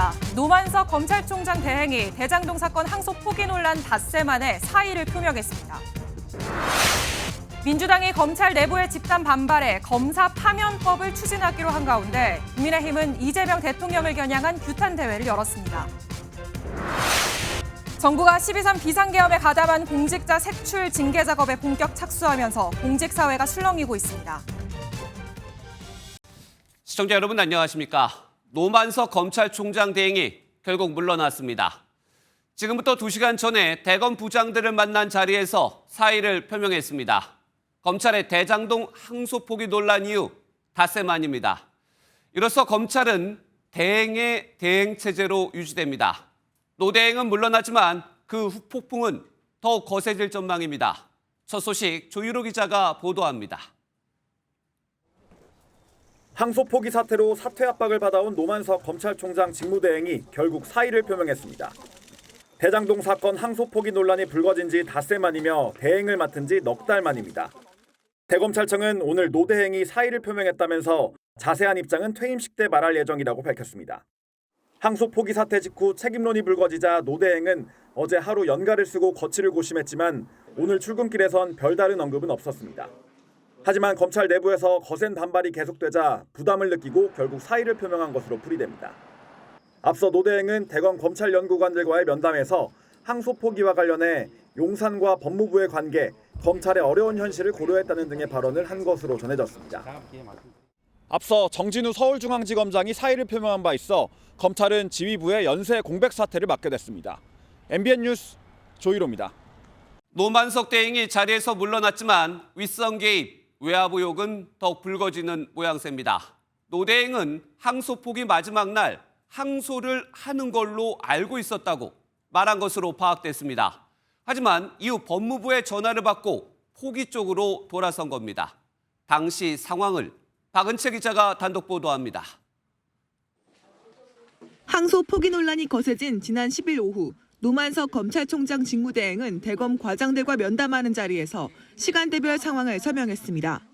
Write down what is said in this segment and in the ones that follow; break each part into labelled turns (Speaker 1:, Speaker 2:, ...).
Speaker 1: 시작됐습니다. 노만석 검찰총장 대행이 대장동 사건 항소 포기 논란 닷새 만에 사의를 표명했습니다. 민주당이 검찰 내부의 집단 반발에 검사 파면법을 추진하기로 한 가운데 국민의힘은 이재명 대통령을 겨냥한 규탄 대회를 열었습니다. 정부가 12.3 비상계엄에 가담한 공직자 색출 징계 작업에 본격 착수하면서 공직사회가 술렁이고 있습니다.
Speaker 2: 시청자 여러분 안녕하십니까? 노만석 검찰총장 대행이 결국 물러났습니다. 지금부터 2시간 전에 대검 부장들을 만난 자리에서 사의를 표명했습니다. 검찰의 대장동 항소 포기 논란 이후 닷새 만입니다. 이로써 검찰은 대행의 대행 체제로 유지됩니다. 노 대행은 물러나지만 그 후폭풍은 더욱 거세질 전망입니다. 첫 소식 조유로 기자가 보도합니다.
Speaker 3: 항소 포기 사태로 사퇴 압박을 받아온 노만석 검찰총장 직무대행이 결국 사의를 표명했습니다. 대장동 사건 항소 포기 논란이 불거진 지 닷새 만이며 대행을 맡은 지 넉 달 만입니다. 대검찰청은 오늘 노 대행이 사의를 표명했다면서 자세한 입장은 퇴임식 때 말할 예정이라고 밝혔습니다. 항소 포기 사태 직후 책임론이 불거지자 노 대행은 어제 하루 연가를 쓰고 거취를 고심했지만 오늘 출근길에선 별다른 언급은 없었습니다. 하지만 검찰 내부에서 거센 반발이 계속되자 부담을 느끼고 결국 사의를 표명한 것으로 풀이됩니다. 앞서 노 대행은 대검 검찰 연구관들과의 면담에서 항소 포기와 관련해 용산과 법무부의 관계, 검찰의 어려운 현실을 고려했다는 등의 발언을 한 것으로 전해졌습니다. 앞서 정진우 서울중앙지검장이 사의를 표명한 바 있어 검찰은 지휘부의 연쇄 공백 사태를 맡게 됐습니다. MBN 뉴스 조희로입니다.
Speaker 2: 노만석 대행이 자리에서 물러났지만 윗선 개입, 외압 의혹은 더욱 불거지는 모양새입니다. 노 대행은 항소 포기 마지막 날 항소를 하는 걸로 알고 있었다고 말한 것으로 파악됐습니다. 하지만 이후 법무부의 전화를 받고 포기 쪽으로 돌아선 겁니다. 당시 상황을 박은채 기자가 단독 보도합니다.
Speaker 4: 항소 포기 논란이 거세진 지난 10일 오후 노만석 검찰총장 직무대행은 대검 과장들과 면담하는 자리에서 시간대별 상황을 설명했습니다.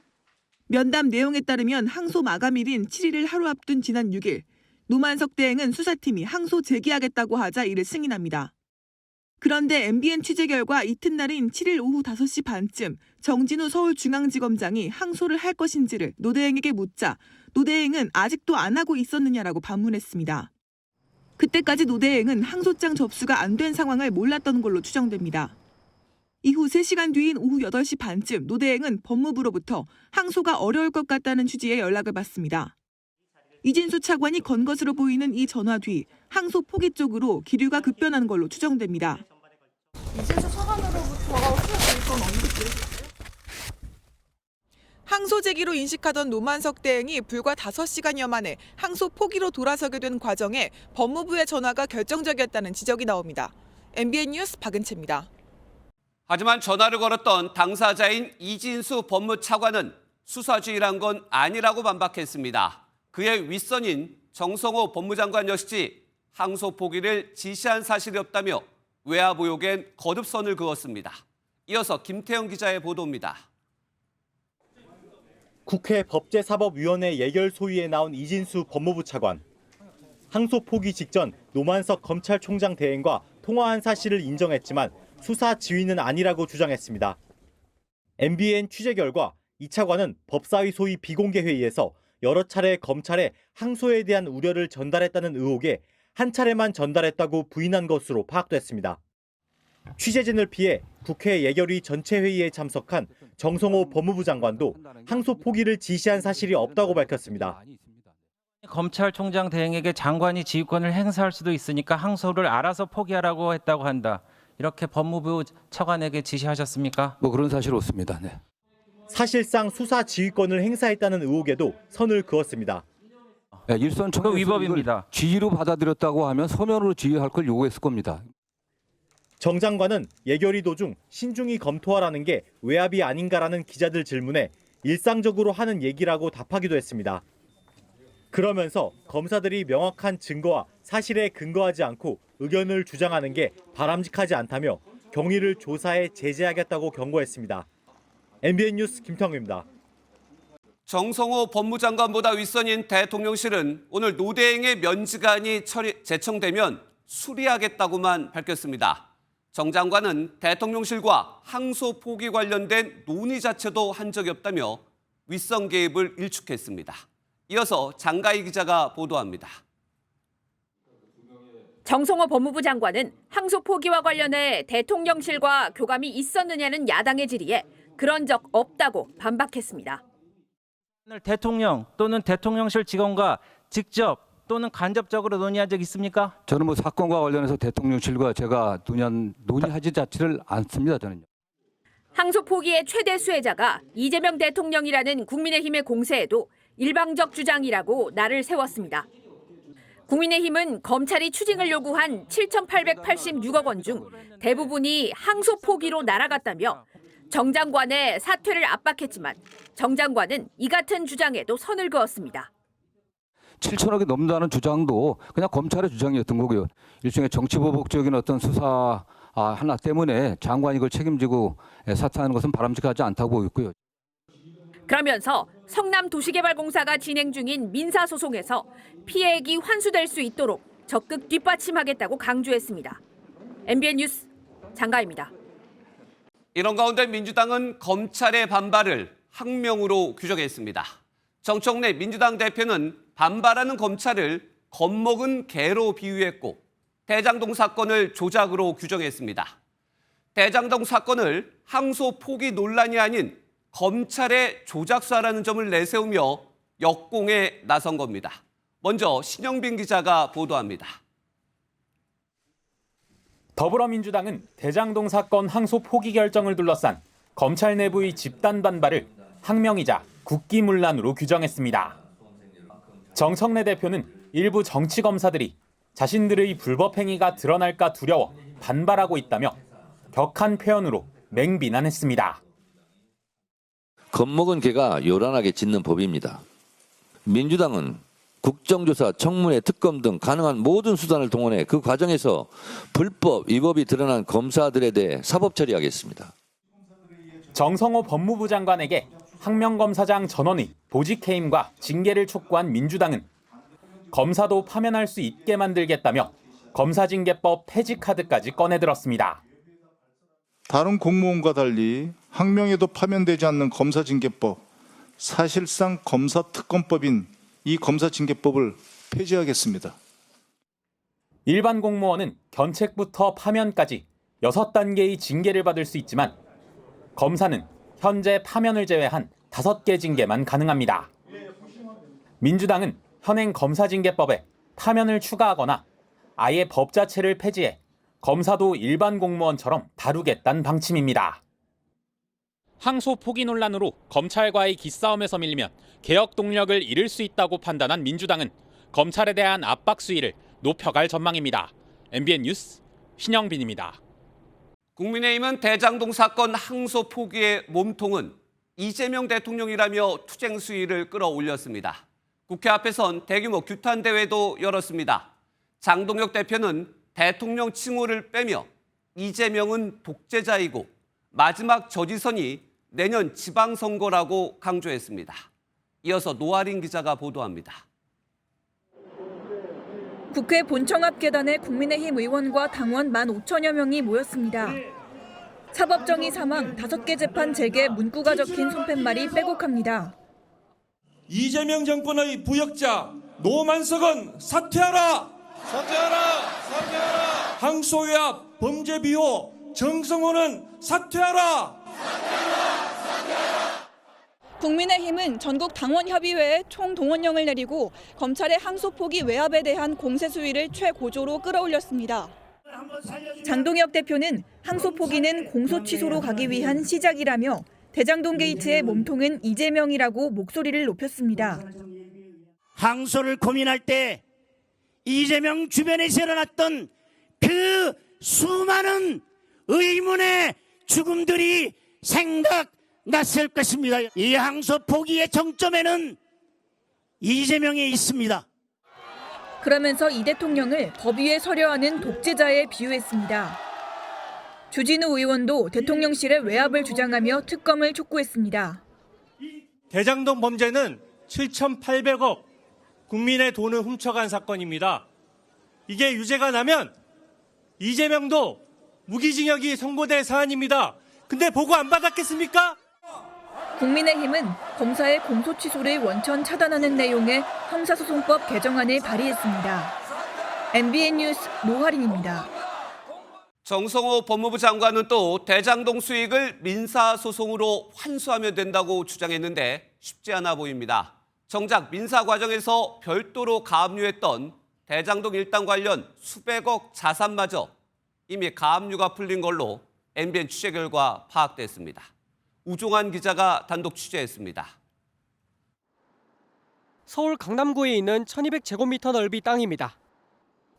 Speaker 4: 면담 내용에 따르면 항소 마감일인 7일을 하루 앞둔 지난 6일 노만석 대행은 수사팀이 항소 제기하겠다고 하자 이를 승인합니다. 그런데 MBN 취재 결과 이튿날인 7일 오후 5시 반쯤 정진우 서울중앙지검장이 항소를 할 것인지를 노 대행에게 묻자 노 대행은 아직도 안 하고 있었느냐라고 반문했습니다. 그때까지 노 대행은 항소장 접수가 안 된 상황을 몰랐던 걸로 추정됩니다. 이후 3시간 뒤인 오후 8시 반쯤 노 대행은 법무부로부터 항소가 어려울 것 같다는 취지의 연락을 받습니다. 이진수 차관이 건 것으로 보이는 이 전화 뒤 항소 포기 쪽으로 기류가 급변한 걸로 추정됩니다.
Speaker 5: 이진수 차관으로부터가 후속 언급이
Speaker 4: 항소 제기로 인식하던 노만석 대행이 불과 5시간여 만에 항소 포기로 돌아서게 된 과정에 법무부의 전화가 결정적이었다는 지적이 나옵니다. MBN 뉴스 박은채입니다.
Speaker 2: 하지만 전화를 걸었던 당사자인 이진수 법무차관은 수사주의란 건 아니라고 반박했습니다. 그의 윗선인 정성호 법무장관 역시 항소 포기를 지시한 사실이 없다며 외압 의혹엔 거듭선을 그었습니다. 이어서 김태형 기자의 보도입니다.
Speaker 6: 국회 법제사법위원회 예결 소위에 나온 이진수 법무부 차관. 항소 포기 직전 노만석 검찰총장 대행과 통화한 사실을 인정했지만 수사 지휘는 아니라고 주장했습니다. MBN 취재 결과 이 차관은 법사위 소위 비공개 회의에서 여러 차례 검찰에 항소에 대한 우려를 전달했다는 의혹에 한 차례만 전달했다고 부인한 것으로 파악됐습니다. 취재진을 피해 국회 예결위 전체 회의에 참석한 정성호 법무부 장관도 항소 포기를 지시한 사실이 없다고 밝혔습니다.
Speaker 7: 검찰총장 대행에게 장관이 지휘권을 행사할 수도 있으니까 항소를 알아서 포기하라고 했다고 한다. 이렇게 법무부 차관에게 지시하셨습니까?
Speaker 8: 그런 사실 없습니다. 네.
Speaker 6: 사실상 수사 지휘권을 행사했다는 의혹에도 선을 그었습니다.
Speaker 8: 일선 총에서
Speaker 7: 위법입니다.
Speaker 8: 지휘로 받아들였다고 하면 서면으로 지휘할 걸 요구했을 겁니다.
Speaker 6: 정 장관은 예결위 도중 신중히 검토하라는 게 외압이 아닌가라는 기자들 질문에 일상적으로 하는 얘기라고 답하기도 했습니다. 그러면서 검사들이 명확한 증거와 사실에 근거하지 않고 의견을 주장하는 게 바람직하지 않다며 경위를 조사해 제재하겠다고 경고했습니다. MBN 뉴스 김태형입니다.
Speaker 2: 정성호 법무장관보다 윗선인 대통령실은 오늘 노대행의 면직안이 제청되면 수리하겠다고만 밝혔습니다. 정 장관은 대통령실과 항소 포기 관련된 논의 자체도 한 적이 없다며 윗선 개입을 일축했습니다. 이어서 장가희 기자가 보도합니다.
Speaker 9: 정성호 법무부 장관은 항소 포기와 관련해 대통령실과 교감이 있었느냐는 야당의 질의에 그런 적 없다고 반박했습니다.
Speaker 7: 대통령 또는 대통령실 직원과 직접 또는 간접적으로 논의한 적 있습니까?
Speaker 8: 저는 사건과 관련해서 대통령실과 제가 논의하지 자체를 않습니다. 저는요.
Speaker 9: 항소 포기의 최대 수혜자가 이재명 대통령이라는 국민의힘의 공세에도 일방적 주장이라고 날을 세웠습니다. 국민의힘은 검찰이 추징을 요구한 7,886억 원 중 대부분이 항소 포기로 날아갔다며 정 장관의 사퇴를 압박했지만 정 장관은 이 같은 주장에도 선을 그었습니다.
Speaker 8: 7천억이 넘는다는 주장도 그냥 검찰의 주장이었던 거고요. 일종의 정치보복적인 어떤 수사 하나 때문에 장관이 이걸 책임지고 사퇴하는 것은 바람직하지 않다고 보고 있고요.
Speaker 9: 그러면서 성남도시개발공사가 진행 중인 민사소송에서 피해액이 환수될 수 있도록 적극 뒷받침하겠다고 강조했습니다. MBN 뉴스 장가희입니다.
Speaker 2: 이런 가운데 민주당은 검찰의 반발을 항명으로 규정했습니다. 정청래 민주당 대표는 반발하는 검찰을 겁먹은 개로 비유했고 대장동 사건을 조작으로 규정했습니다. 대장동 사건을 항소 포기 논란이 아닌 검찰의 조작사라는 점을 내세우며 역공에 나선 겁니다. 먼저 신영빈 기자가 보도합니다.
Speaker 10: 더불어민주당은 대장동 사건 항소 포기 결정을 둘러싼 검찰 내부의 집단 반발을 항명이자 국기문란으로 규정했습니다. 정청래 대표는 일부 정치 검사들이 자신들의 불법 행위가 드러날까 두려워 반발하고 있다며 격한 표현으로 맹비난했습니다.
Speaker 11: 겁먹은 개가 요란하게 짖는 법입니다. 민주당은 국정조사, 청문회, 특검 등 가능한 모든 수단을 동원해 그 과정에서 불법, 위법이 드러난 검사들에 대해 사법 처리하겠습니다.
Speaker 10: 정성호 법무부 장관에게 항명검사장 전원의 보직해임과 징계를 촉구한 민주당은 검사도 파면할 수 있게 만들겠다며 검사징계법 폐지 카드까지 꺼내들었습니다.
Speaker 12: 다른 공무원과 달리 항명에도 파면되지 않는 검사징계법, 사실상 검사특검법인 이 검사징계법을 폐지하겠습니다.
Speaker 10: 일반 공무원은 견책부터 파면까지 6단계의 징계를 받을 수 있지만 검사는 현재 파면을 제외한 5개 징계만 가능합니다. 민주당은 현행 검사징계법에 파면을 추가하거나 아예 법 자체를 폐지해 검사도 일반 공무원처럼 다루겠다는 방침입니다.
Speaker 13: 항소 포기 논란으로 검찰과의 기싸움에서 밀리면 개혁 동력을 잃을 수 있다고 판단한 민주당은 검찰에 대한 압박 수위를 높여갈 전망입니다. MBN 뉴스 신영빈입니다.
Speaker 2: 국민의힘은 대장동 사건 항소 포기의 몸통은 이재명 대통령이라며 투쟁 수위를 끌어올렸습니다. 국회 앞에선 대규모 규탄 대회도 열었습니다. 장동혁 대표는 대통령 칭호를 빼며 이재명은 독재자이고 마지막 저지선이 내년 지방선거라고 강조했습니다. 이어서 노아린 기자가 보도합니다.
Speaker 5: 국회 본청 앞 계단에 국민의힘 의원과 당원 15,000여 명이 모였습니다. 사법정의 사망 5개 재판 재개 문구가 적힌 손팻말이 빼곡합니다.
Speaker 14: 이재명 정권의 부역자 노만석은 사퇴하라! 사퇴하라! 사퇴하라! 항소유압 범죄 비호 정성호는 사퇴하라!
Speaker 5: 국민의힘은 전국 당원협의회에 총동원령을 내리고 검찰의 항소 포기 외압에 대한 공세 수위를 최고조로 끌어올렸습니다. 장동혁 대표는 항소 포기는 공소 취소로 가기 위한 시작이라며 대장동 게이트의 몸통은 이재명이라고 목소리를 높였습니다.
Speaker 15: 항소를 고민할 때 이재명 주변에서 일어났던 그 수많은 의문의 죽음들이 생각났을 것입니다. 이 항소 포기의 정점에는 이재명이 있습니다.
Speaker 5: 그러면서 이 대통령을 법 위에 서려 하는 독재자에 비유했습니다. 주진우 의원도 대통령실의 외압을 주장하며 특검을 촉구했습니다.
Speaker 16: 대장동 범죄는 7,800억 국민의 돈을 훔쳐간 사건입니다. 이게 유죄가 나면 이재명도 무기징역이 선고될 사안입니다. 근데 보고 안 받았겠습니까?
Speaker 5: 국민의힘은 검사의 공소취소를 원천 차단하는 내용의 형사소송법 개정안을 발의했습니다. MBN 뉴스 노하린입니다.
Speaker 2: 정성호 법무부 장관은 또 대장동 수익을 민사소송으로 환수하면 된다고 주장했는데 쉽지 않아 보입니다. 정작 민사 과정에서 별도로 가압류했던 대장동 일당 관련 수백억 자산마저 이미 가압류가 풀린 걸로 MBN 취재 결과 파악됐습니다. 우종환 기자가 단독 취재했습니다.
Speaker 17: 서울 강남구에 있는 1200제곱미터 넓이 땅입니다.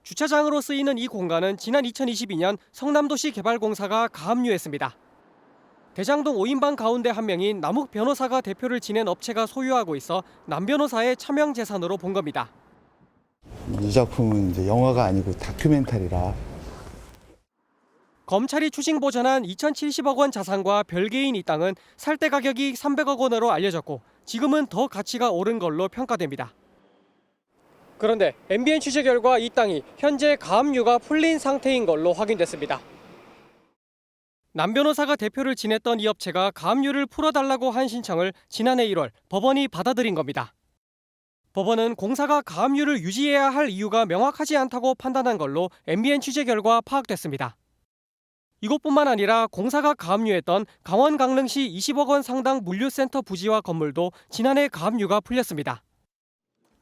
Speaker 17: 주차장으로 쓰이는 이 공간은 지난 2022년 성남도시개발공사가 가압류했습니다. 대장동 5인방 가운데 한 명인 남욱 변호사가 대표를 지낸 업체가 소유하고 있어 남 변호사의 차명 재산으로 본 겁니다.
Speaker 18: 이 작품은 이제 영화가 아니고 다큐멘터리라.
Speaker 17: 검찰이 추징 보전한 2,070억 원 자산과 별개인 이 땅은 살 때 가격이 300억 원으로 알려졌고 지금은 더 가치가 오른 걸로 평가됩니다. 그런데 MBN 취재 결과 이 땅이 현재 가압류가 풀린 상태인 걸로 확인됐습니다. 남 변호사가 대표를 지냈던 이 업체가 가압류를 풀어달라고 한 신청을 지난해 1월 법원이 받아들인 겁니다. 법원은 공사가 가압류를 유지해야 할 이유가 명확하지 않다고 판단한 걸로 MBN 취재 결과 파악됐습니다. 이곳뿐만 아니라 공사가 가압류했던 강원 강릉시 20억 원 상당 물류센터 부지와 건물도 지난해 가압류가 풀렸습니다.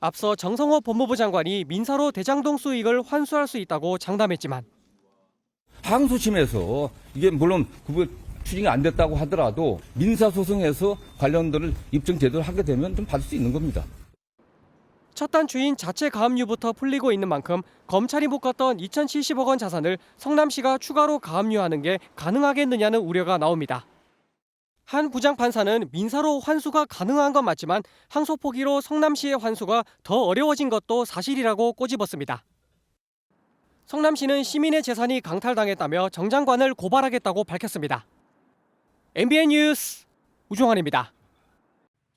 Speaker 17: 앞서 정성호 법무부 장관이 민사로 대장동 수익을 환수할 수 있다고 장담했지만
Speaker 8: 항소심에서 이게 물론 추징이 안 됐다고 하더라도 민사소송에서 관련들을 입증 제대로 하게 되면 좀 받을 수 있는 겁니다.
Speaker 17: 첫 단추인 자체 가압류부터 풀리고 있는 만큼 검찰이 묶었던 2,070억 원 자산을 성남시가 추가로 가압류하는 게 가능하겠느냐는 우려가 나옵니다. 한 부장판사는 민사로 환수가 가능한 건 맞지만 항소 포기로 성남시의 환수가 더 어려워진 것도 사실이라고 꼬집었습니다. 성남시는 시민의 재산이 강탈당했다며 정 장관을 고발하겠다고 밝혔습니다. MBN 뉴스 우종환입니다.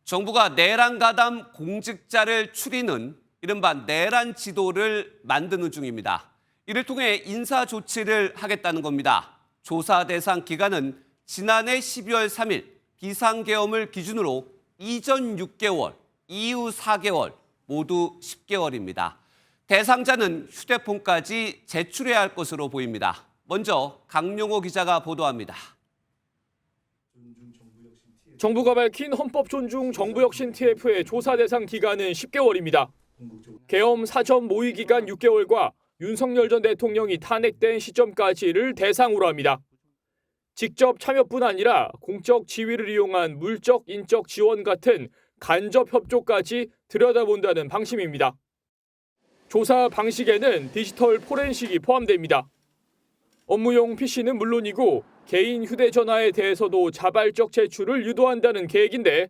Speaker 2: 정부가 내란 가담 공직자를 추리는 이른바 내란 지도를 만드는 중입니다. 이를 통해 인사 조치를 하겠다는 겁니다. 조사 대상 기간은 지난해 12월 3일 비상계엄을 기준으로 이전 6개월, 이후 4개월, 모두 10개월입니다. 대상자는 휴대폰까지 제출해야 할 것으로 보입니다. 먼저 강용호 기자가 보도합니다.
Speaker 19: 정부가 밝힌 헌법 존중 정부혁신 TF의 조사 대상 기간은 10개월입니다. 계엄 사전 모의 기간 6개월과 윤석열 전 대통령이 탄핵된 시점까지를 대상으로 합니다. 직접 참여뿐 아니라 공적 지위를 이용한 물적, 인적 지원 같은 간접 협조까지 들여다본다는 방침입니다. 조사 방식에는 디지털 포렌식이 포함됩니다. 업무용 PC는 물론이고 개인 휴대전화에 대해서도 자발적 제출을 유도한다는 계획인데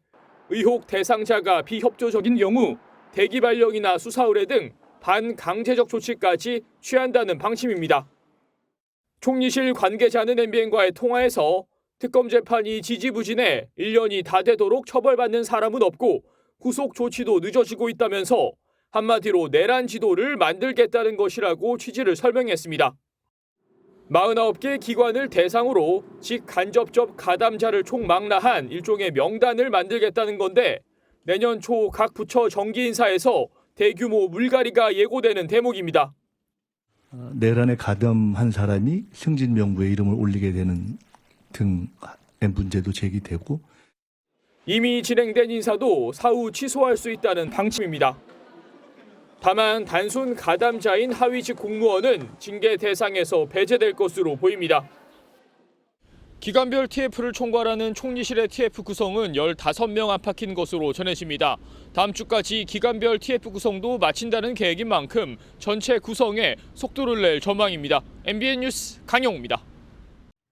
Speaker 19: 의혹 대상자가 비협조적인 경우 대기 발령이나 수사 의뢰 등 반강제적 조치까지 취한다는 방침입니다. 총리실 관계자는 MBN과의 통화에서 특검 재판이 지지부진해 1년이 다 되도록 처벌받는 사람은 없고 구속 조치도 늦어지고 있다면서 한마디로 내란 지도를 만들겠다는 것이라고 취지를 설명했습니다. 49개 기관을 대상으로 직간접적 가담자를 총망라한 일종의 명단을 만들겠다는 건데 내년 초 각 부처 정기 인사에서 대규모 물갈이가 예고되는 대목입니다.
Speaker 20: 내란에 가담한 사람이 승진 명부에 이름을 올리게 되는 등의 문제도 제기되고
Speaker 19: 이미 진행된 인사도 사후 취소할 수 있다는 방침입니다. 다만 단순 가담자인 하위직 공무원은 징계 대상에서 배제될 것으로 보입니다. 기관별 TF를 총괄하는 총리실의 TF 구성은 15명 안팎인 것으로 전해집니다. 다음 주까지 기관별 TF 구성도 마친다는 계획인 만큼 전체 구성에 속도를 낼 전망입니다. MBN 뉴스 강용호입니다.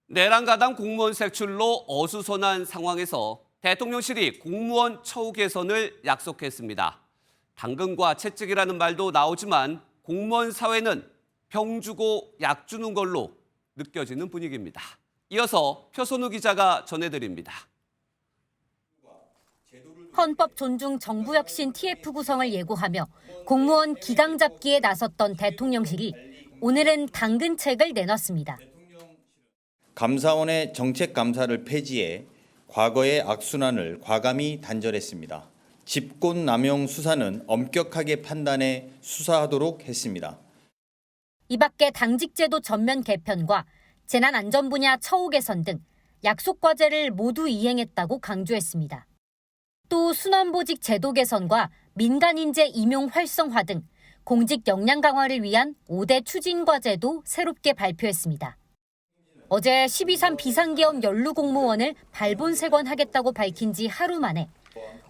Speaker 2: 내란 가담 공무원 색출로 어수선한 상황에서 대통령실이 공무원 처우 개선을 약속했습니다. 당근과 채찍이라는 말도 나오지만 공무원 사회는 병 주고 약 주는 걸로 느껴지는 분위기입니다. 이어서 표선우 기자가 전해드립니다.
Speaker 9: 헌법 존중 정부혁신 TF 구성을 예고하며 공무원 기강 잡기에 나섰던 대통령실이 오늘은 당근책을 내놨습니다.
Speaker 21: 감사원의 정책감사를 폐지해 과거의 악순환을 과감히 단절했습니다. 집권남용 수사는 엄격하게 판단해 수사하도록 했습니다.
Speaker 9: 이 밖에 당직제도 전면 개편과 재난안전 분야 처우 개선 등 약속 과제를 모두 이행했다고 강조했습니다. 또 순환보직 제도 개선과 민간인재 임용 활성화 등 공직 역량 강화를 위한 5대 추진 과제도 새롭게 발표했습니다. 어제 12.3 비상계엄 연루 공무원을 발본색원하겠다고 밝힌 지 하루 만에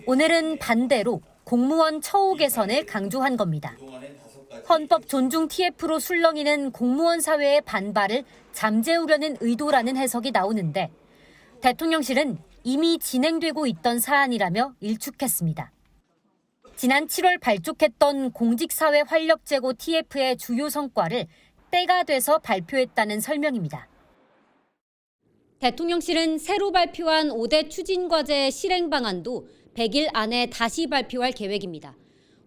Speaker 9: 오늘은 반대로 공무원 처우 개선을 강조한 겁니다. 헌법 존중 TF로 술렁이는 공무원 사회의 반발을 잠재우려는 의도라는 해석이 나오는데 대통령실은 이미 진행되고 있던 사안이라며 일축했습니다. 지난 7월 발족했던 공직사회 활력제고 TF의 주요 성과를 때가 돼서 발표했다는 설명입니다. 대통령실은 새로 발표한 5대 추진과제 실행 방안도 100일 안에 다시 발표할 계획입니다.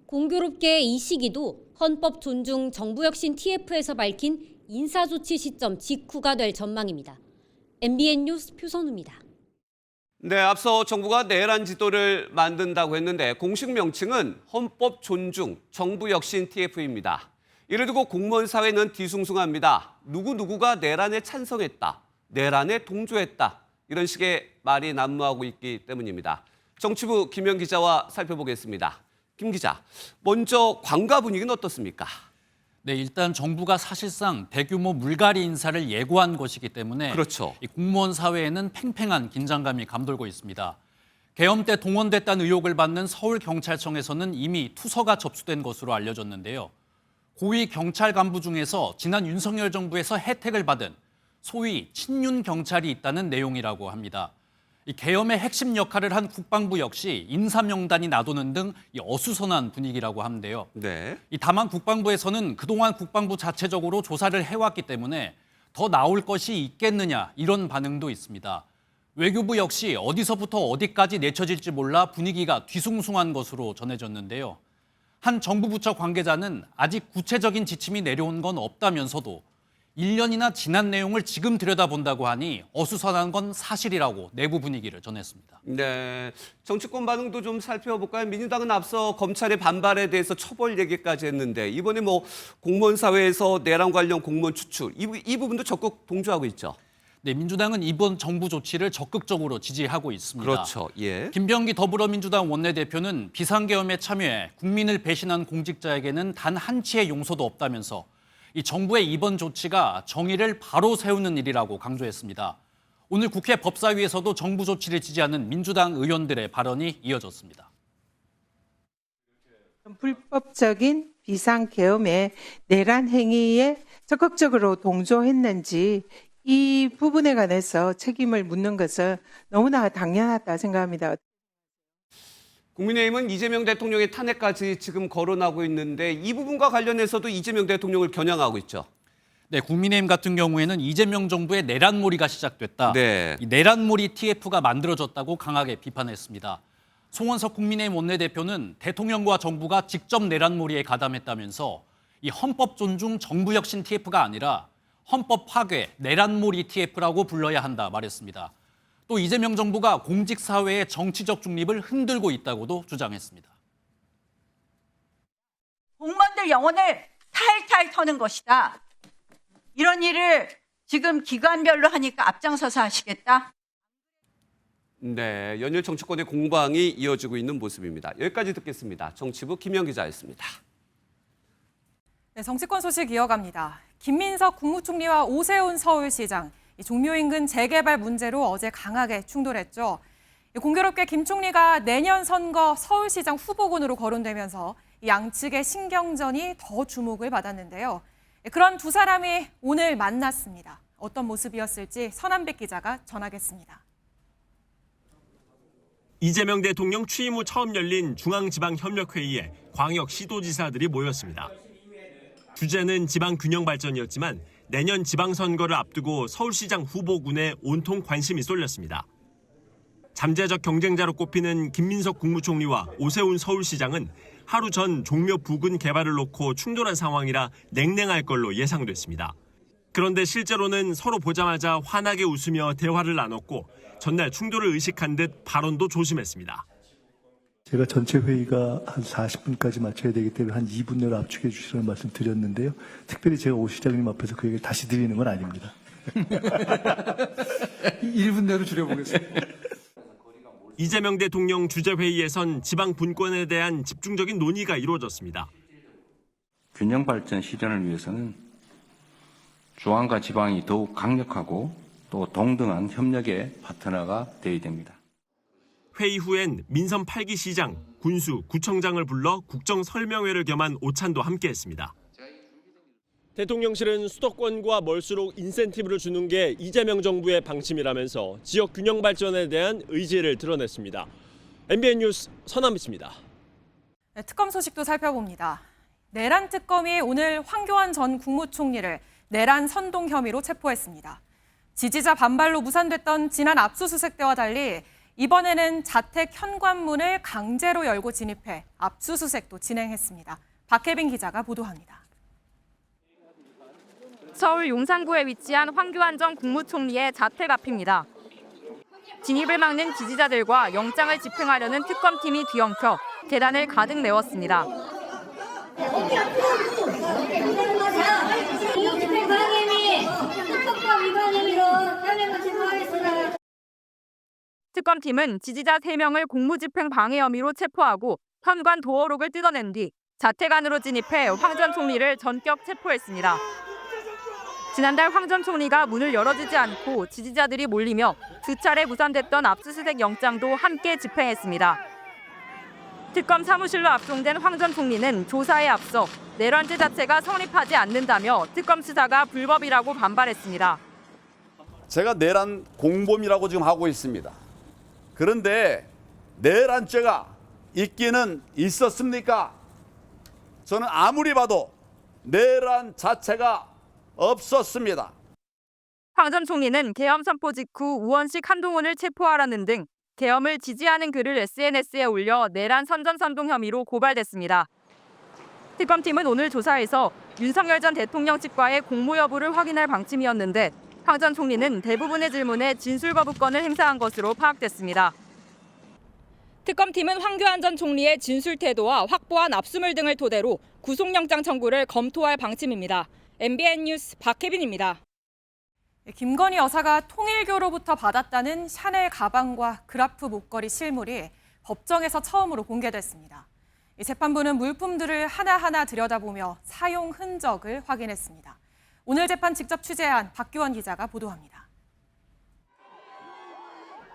Speaker 9: 공교롭게 이 시기도 헌법 존중 정부혁신 TF에서 밝힌 인사조치 시점 직후가 될 전망입니다. MBN 뉴스 표선우입니다.
Speaker 2: 네, 앞서 정부가 내란 지도를 만든다고 했는데 공식 명칭은 헌법 존중 정부혁신 TF입니다. 이를 두고 공무원 사회는 뒤숭숭합니다. 누구누구가 내란에 찬성했다, 내란에 동조했다 이런 식의 말이 난무하고 있기 때문입니다. 정치부 김현 기자와 살펴보겠습니다. 김 기자, 먼저 관가 분위기는 어떻습니까?
Speaker 22: 네, 일단 정부가 사실상 대규모 물갈이 인사를 예고한 것이기 때문에
Speaker 2: 그렇죠.
Speaker 22: 이 공무원 사회에는 팽팽한 긴장감이 감돌고 있습니다. 계엄 때 동원됐다는 의혹을 받는 서울경찰청에서는 이미 투서가 접수된 것으로 알려졌는데요. 고위 경찰 간부 중에서 지난 윤석열 정부에서 혜택을 받은 소위 친윤 경찰이 있다는 내용이라고 합니다. 이 계엄의 핵심 역할을 한 국방부 역시 인사명단이 나도는 등 어수선한 분위기라고 하는데요.
Speaker 2: 네.
Speaker 22: 다만 국방부에서는 그동안 국방부 자체적으로 조사를 해왔기 때문에 더 나올 것이 있겠느냐 이런 반응도 있습니다. 외교부 역시 어디서부터 어디까지 내쳐질지 몰라 분위기가 뒤숭숭한 것으로 전해졌는데요. 한 정부 부처 관계자는 아직 구체적인 지침이 내려온 건 없다면서도 1년이나 지난 내용을 지금 들여다본다고 하니 어수선한 건 사실이라고 내부 분위기를 전했습니다.
Speaker 2: 네, 정치권 반응도 좀 살펴볼까요? 민주당은 앞서 검찰의 반발에 대해서 처벌 얘기까지 했는데 이번에 공무원 사회에서 내란 관련 공무원 추출 이 부분도 적극 동조하고 있죠.
Speaker 22: 네, 민주당은 이번 정부 조치를 적극적으로 지지하고 있습니다.
Speaker 2: 그렇죠. 예.
Speaker 22: 김병기 더불어민주당 원내대표는 비상계엄에 참여해 국민을 배신한 공직자에게는 단 한치의 용서도 없다면서 이 정부의 이번 조치가 정의를 바로 세우는 일이라고 강조했습니다. 오늘 국회 법사위에서도 정부 조치를 지지하는 민주당 의원들의 발언이 이어졌습니다.
Speaker 23: 불법적인 비상계엄의 내란 행위에 적극적으로 동조했는지 이 부분에 관해서 책임을 묻는 것은 너무나 당연하다 생각합니다.
Speaker 2: 국민의힘은 이재명 대통령의 탄핵까지 지금 거론하고 있는데 이 부분과 관련해서도 이재명 대통령을 겨냥하고 있죠.
Speaker 22: 네, 국민의힘 같은 경우에는 이재명 정부의 내란몰이가 시작됐다.
Speaker 2: 네.
Speaker 22: 이 내란몰이 TF가 만들어졌다고 강하게 비판했습니다. 송원석 국민의힘 원내대표는 대통령과 정부가 직접 내란몰이에 가담했다면서 이 헌법 존중 정부혁신 TF가 아니라 헌법 파괴 내란몰이 TF라고 불러야 한다 말했습니다. 또 이재명 정부가 공직사회의 정치적 중립을 흔들고 있다고도 주장했습니다.
Speaker 24: 공무원들 영혼을 탈탈 터는 것이다. 이런 일을 지금 기관별로 하니까 앞장서서 하시겠다.
Speaker 2: 네, 연일 정치권의 공방이 이어지고 있는 모습입니다. 여기까지 듣겠습니다. 정치부 김현 기자였습니다.
Speaker 1: 네, 정치권 소식 이어갑니다. 김민석 국무총리와 오세훈 서울시장, 종묘 인근 재개발 문제로 어제 강하게 충돌했죠. 공교롭게 김 총리가 내년 선거 서울시장 후보군으로 거론되면서 양측의 신경전이 더 주목을 받았는데요. 그런 두 사람이 오늘 만났습니다. 어떤 모습이었을지 선한백 기자가 전하겠습니다.
Speaker 25: 이재명 대통령 취임 후 처음 열린 중앙지방협력회의에 광역시도지사들이 모였습니다. 주제는 지방 균형 발전이었지만 내년 지방선거를 앞두고 서울시장 후보군에 온통 관심이 쏠렸습니다. 잠재적 경쟁자로 꼽히는 김민석 국무총리와 오세훈 서울시장은 하루 전 종묘 부근 개발을 놓고 충돌한 상황이라 냉랭할 걸로 예상됐습니다. 그런데 실제로는 서로 보자마자 환하게 웃으며 대화를 나눴고 전날 충돌을 의식한 듯 발언도 조심했습니다.
Speaker 20: 제가 전체 회의가 한 40분까지 마쳐야 되기 때문에 한 2분 내로 압축해 주시라는 말씀 드렸는데요. 특별히 제가 오 시장님 앞에서 그 얘기를 다시 드리는 건 아닙니다.
Speaker 8: 1분 내로 줄여보겠습니다.
Speaker 25: 이재명 대통령 주재회의에선 지방 분권에 대한 집중적인 논의가 이루어졌습니다.
Speaker 3: 균형 발전 실현을 위해서는 중앙과 지방이 더욱 강력하고 또 동등한 협력의 파트너가 되어야 됩니다.
Speaker 25: 회의 후엔 민선 8기 시장, 군수, 구청장을 불러 국정 설명회를 겸한 오찬도 함께했습니다.
Speaker 4: 대통령실은 수도권과 멀수록 인센티브를 주는 게 이재명 정부의 방침이라면서 지역 균형 발전에 대한 의지를 드러냈습니다. MBN 뉴스 서남미입니다.
Speaker 1: 네, 특검 소식도 살펴봅니다. 내란 특검이 오늘 황교안 전 국무총리를 내란 선동 혐의로 체포했습니다. 지지자 반발로 무산됐던 지난 압수수색 때와 달리 이번에는 자택 현관문을 강제로 열고 진입해 압수수색도 진행했습니다. 박혜빈 기자가 보도합니다.
Speaker 6: 서울 용산구에 위치한 황교안 전 국무총리의 자택 앞입니다. 진입을 막는 지지자들과 영장을 집행하려는 특검팀이 뒤엉켜 계단을 가득 메웠습니다. 특검팀은 지지자 3명을 공무집행 방해 혐의로 체포하고 현관 도어록을 뜯어낸 뒤 자택 안으로 진입해 황 전 총리를 전격 체포했습니다. 지난달 황 전 총리가 문을 열어주지 않고 지지자들이 몰리며 2차례 무산됐던 압수수색 영장도 함께 집행했습니다. 특검 사무실로 압송된 황 전 총리는 조사에 앞서 내란죄 자체가 성립하지 않는다며 특검 수사가 불법이라고 반발했습니다.
Speaker 7: 제가 내란 공범이라고 지금 하고 있습니다. 그런데 내란죄가 있기는 있었습니까? 저는 아무리 봐도 내란 자체가 없었습니다.
Speaker 6: 황 전 총리는 계엄 선포 직후 우원식 한동훈을 체포하라는 등 계엄을 지지하는 글을 SNS에 올려 내란 선전선동 혐의로 고발됐습니다. 특검팀은 오늘 조사에서 윤석열 전 대통령 측과의 공모 여부를 확인할 방침이었는데 황 전 총리는 대부분의 질문에 진술 거부권을 행사한 것으로 파악됐습니다. 특검팀은 황교안 전 총리의 진술 태도와 확보한 압수물 등을 토대로 구속영장 청구를 검토할 방침입니다. MBN 뉴스 박혜빈입니다.
Speaker 1: 김건희 여사가 통일교로부터 받았다는 샤넬 가방과 그라프 목걸이 실물이 법정에서 처음으로 공개됐습니다. 재판부는 물품들을 하나하나 들여다보며 사용 흔적을 확인했습니다. 오늘 재판 직접 취재한 박규원 기자가 보도합니다.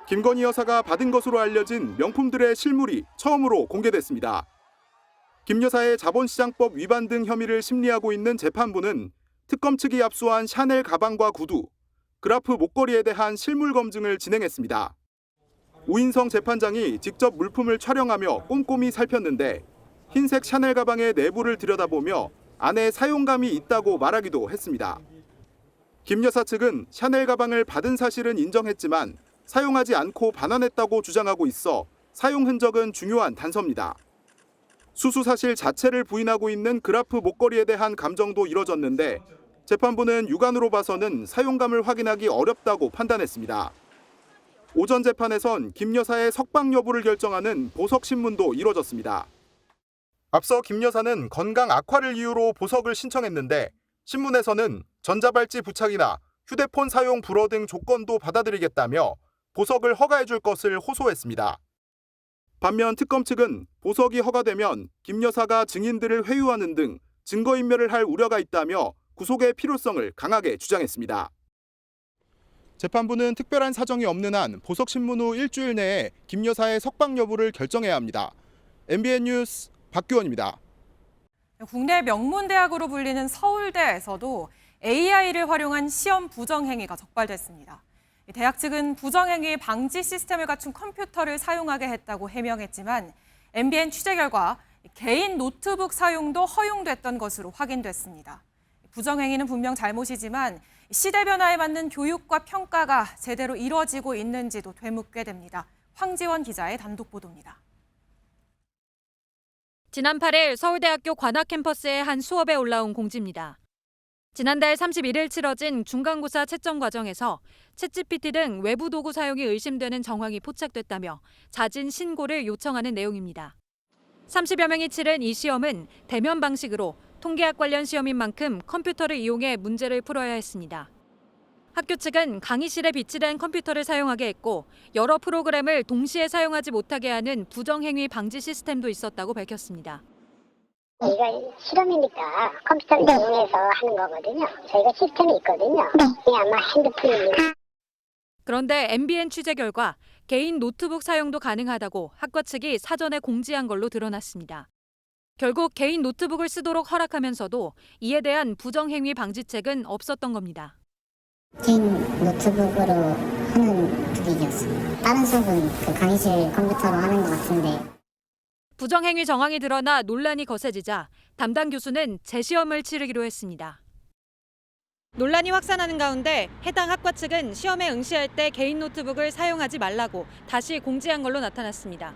Speaker 11: 김건희 여사가 받은 것으로 알려진 명품들의 실물이 처음으로 공개됐습니다. 김 여사의 자본시장법 위반 등 혐의를 심리하고 있는 재판부는 특검 측이 압수한 샤넬 가방과 구두, 그라프 목걸이에 대한 실물 검증을 진행했습니다. 우인성 재판장이 직접 물품을 촬영하며 꼼꼼히 살폈는데 흰색 샤넬 가방의 내부를 들여다보며 안에 사용감이 있다고 말하기도 했습니다. 김 여사 측은 샤넬 가방을 받은 사실은 인정했지만 사용하지 않고 반환했다고 주장하고 있어 사용 흔적은 중요한 단서입니다. 수수 사실 자체를 부인하고 있는 그라프 목걸이에 대한 감정도 이뤄졌는데 재판부는 육안으로 봐서는 사용감을 확인하기 어렵다고 판단했습니다. 오전 재판에선 김 여사의 석방 여부를 결정하는 보석 신문도 이뤄졌습니다. 앞서 김 여사는 건강 악화를 이유로 보석을 신청했는데 신문에서는 전자발찌 부착이나 휴대폰 사용 불허 등 조건도 받아들이겠다며 보석을 허가해 줄 것을 호소했습니다. 반면 특검 측은 보석이 허가되면 김 여사가 증인들을 회유하는 등 증거인멸을 할 우려가 있다며 구속의 필요성을 강하게 주장했습니다. 재판부는 특별한 사정이 없는 한 보석 신문 후 일주일 내에 김 여사의 석방 여부를 결정해야 합니다. MBN 뉴스 박규원입니다.
Speaker 1: 국내 명문대학으로 불리는 서울대에서도 AI를 활용한 시험 부정행위가 적발됐습니다. 대학 측은 부정행위 방지 시스템을 갖춘 컴퓨터를 사용하게 했다고 해명했지만 MBN 취재 결과 개인 노트북 사용도 허용됐던 것으로 확인됐습니다. 부정행위는 분명 잘못이지만 시대 변화에 맞는 교육과 평가가 제대로 이루어지고 있는지도 되묻게 됩니다. 황지원 기자의 단독 보도입니다.
Speaker 10: 지난 8일 서울대학교 관악 캠퍼스의 한 수업에 올라온 공지입니다. 지난달 31일 치러진 중간고사 채점 과정에서 챗GPT 등 외부 도구 사용이 의심되는 정황이 포착됐다며 자진 신고를 요청하는 내용입니다. 30여 명이 치른 이 시험은 대면 방식으로 통계학 관련 시험인 만큼 컴퓨터를 이용해 문제를 풀어야 했습니다. 학교 측은 강의실에 비치된 컴퓨터를 사용하게 했고 여러 프로그램을 동시에 사용하지 못하게 하는 부정행위 방지 시스템도 있었다고 밝혔습니다.
Speaker 12: 이거 실험이니까 컴퓨터를 이용해서 하는 거거든요. 저희가 시스템이 있거든요. 그게 아마 핸드폰입니다.
Speaker 10: 그런데 MBN 취재 결과 개인 노트북 사용도 가능하다고 학과 측이 사전에 공지한 걸로 드러났습니다. 결국 개인 노트북을 쓰도록 허락하면서도 이에 대한 부정행위 방지책은 없었던 겁니다.
Speaker 12: 개인 노트북으로 하는 분위기였습니다. 다른 수업은 그 강의실 컴퓨터로 하는 것 같은데.
Speaker 10: 부정행위 정황이 드러나 논란이 거세지자 담당 교수는 재시험을 치르기로 했습니다. 논란이 확산하는 가운데 해당 학과 측은 시험에 응시할 때 개인 노트북을 사용하지 말라고 다시 공지한 걸로 나타났습니다.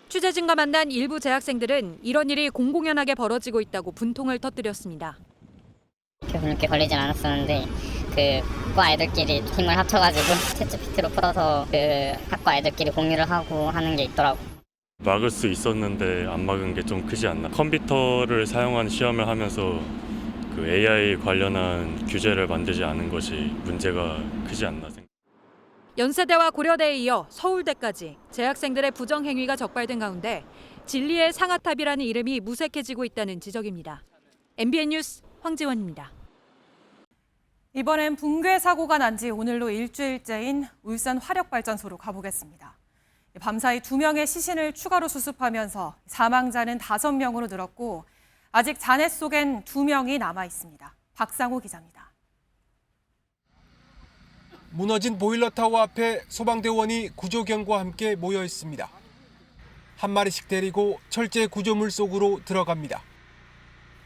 Speaker 10: 취재진과 만난 일부 재학생들은 이런 일이 공공연하게 벌어지고 있다고 분통을 터뜨렸습니다.
Speaker 12: 교수님께 걸리진 않았었는데 그 과 애들끼리 힘을 합쳐가지고 챗GPT로 풀어서 그 학과 애들끼리 공유를 하고 하는 게 있더라고.
Speaker 13: 막을 수 있었는데 안 막은 게 좀 크지 않나. 컴퓨터를 사용한 시험을 하면서 그 AI 관련한 규제를 만들지 않은 것이 문제가 크지 않나 생각합니다.
Speaker 10: 연세대와 고려대에 이어 서울대까지 재학생들의 부정행위가 적발된 가운데 진리의 상아탑이라는 이름이 무색해지고 있다는 지적입니다. MBN 뉴스 황지원입니다.
Speaker 1: 이번엔 붕괴 사고가 난 지 오늘로 일주일째인 울산 화력발전소로 가보겠습니다. 밤사이 2명의 시신을 추가로 수습하면서 사망자는 5명으로 늘었고 아직 잔해 속엔 2명이 남아 있습니다. 박상호 기자입니다.
Speaker 14: 무너진 보일러타워 앞에 소방대원이 구조견과 함께 모여 있습니다. 한 마리씩 데리고 철제 구조물 속으로 들어갑니다.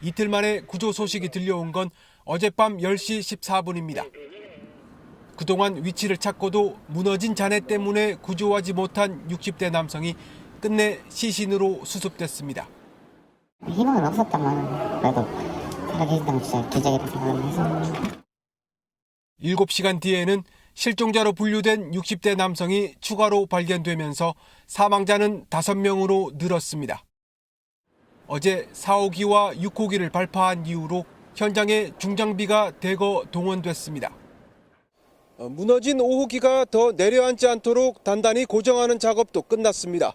Speaker 14: 이틀 만에 구조 소식이 들려온 건 어젯밤 10시 14분입니다. 그동안 위치를 찾고도 무너진 잔해 때문에 구조하지 못한 60대 남성이 끝내 시신으로 수습됐습니다.
Speaker 12: 희망은 없었다만 그래도 살아계시다면 진짜 기적이라고 생각합니다.
Speaker 14: 7시간 뒤에는 실종자로 분류된 60대 남성이 추가로 발견되면서 사망자는 5명으로 늘었습니다. 어제 4호기와 6호기를 발파한 이후로 현장에 중장비가 대거 동원됐습니다. 무너진 5호기가 더 내려앉지 않도록 단단히 고정하는 작업도 끝났습니다.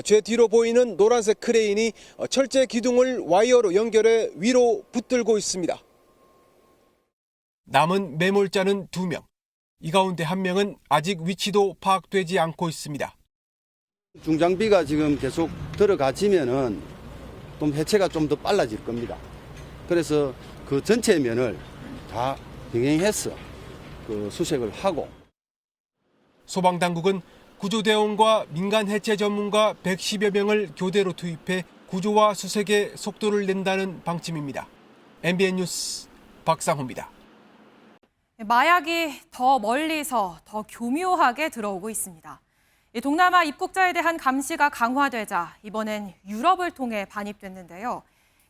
Speaker 14: 제 뒤로 보이는 노란색 크레인이 철제 기둥을 와이어로 연결해 위로 붙들고 있습니다. 남은 매몰자는 2명. 이 가운데 1명은 아직 위치도 파악되지 않고 있습니다.
Speaker 15: 중장비가 지금 계속 들어가지면은 좀 해체가 좀 더 빨라질 겁니다. 그래서 그 전체 면을 다 병행해서 그 수색을 하고.
Speaker 14: 소방당국은 구조대원과 민간 해체 전문가 110여 명을 교대로 투입해 구조와 수색에 속도를 낸다는 방침입니다. MBN 뉴스 박상호입니다.
Speaker 1: 마약이 더 멀리서 더 교묘하게 들어오고 있습니다. 동남아 입국자에 대한 감시가 강화되자 이번엔 유럽을 통해 반입됐는데요.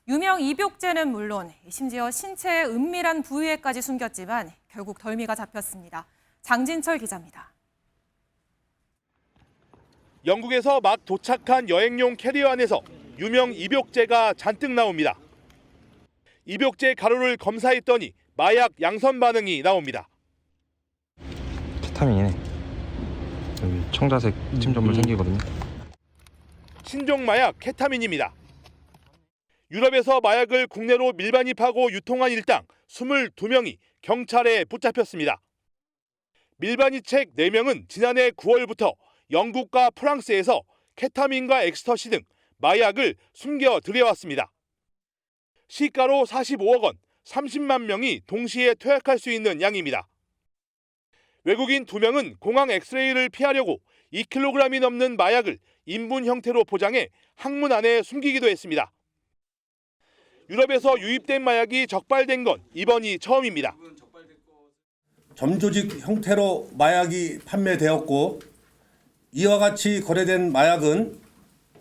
Speaker 1: 유명 입욕제는 물론 심지어 신체의 은밀한 부위에까지 숨겼지만 결국 덜미가 잡혔습니다. 장진철 기자입니다.
Speaker 26: 영국에서 막 도착한 여행용 캐리어 안에서 유명 입욕제가 잔뜩 나옵니다. 입욕제 가루를 검사했더니 마약 양선 반응이 나옵니다.
Speaker 27: 케타민이네. 여기 청자색 침전물 생기거든요.
Speaker 26: 신종 마약 케타민입니다. 유럽에서 마약을 국내로 밀반입하고 유통한 일당 22명이 경찰에 붙잡혔습니다. 밀반입책 4명은 지난해 9월부터 영국과 프랑스에서 케타민과 엑스터시 등 마약을 숨겨 들여왔습니다. 시가로 45억 원, 30만 명이 동시에 투약할 수 있는 양입니다. 외국인 2명은 공항 엑스레이를 피하려고 2kg이 넘는 마약을 인분 형태로 포장해 항문 안에 숨기기도 했습니다. 유럽에서 유입된 마약이 적발된 건 이번이 처음입니다.
Speaker 28: 점조직 형태로 마약이 판매되었고
Speaker 5: 이와 같이 거래된 마약은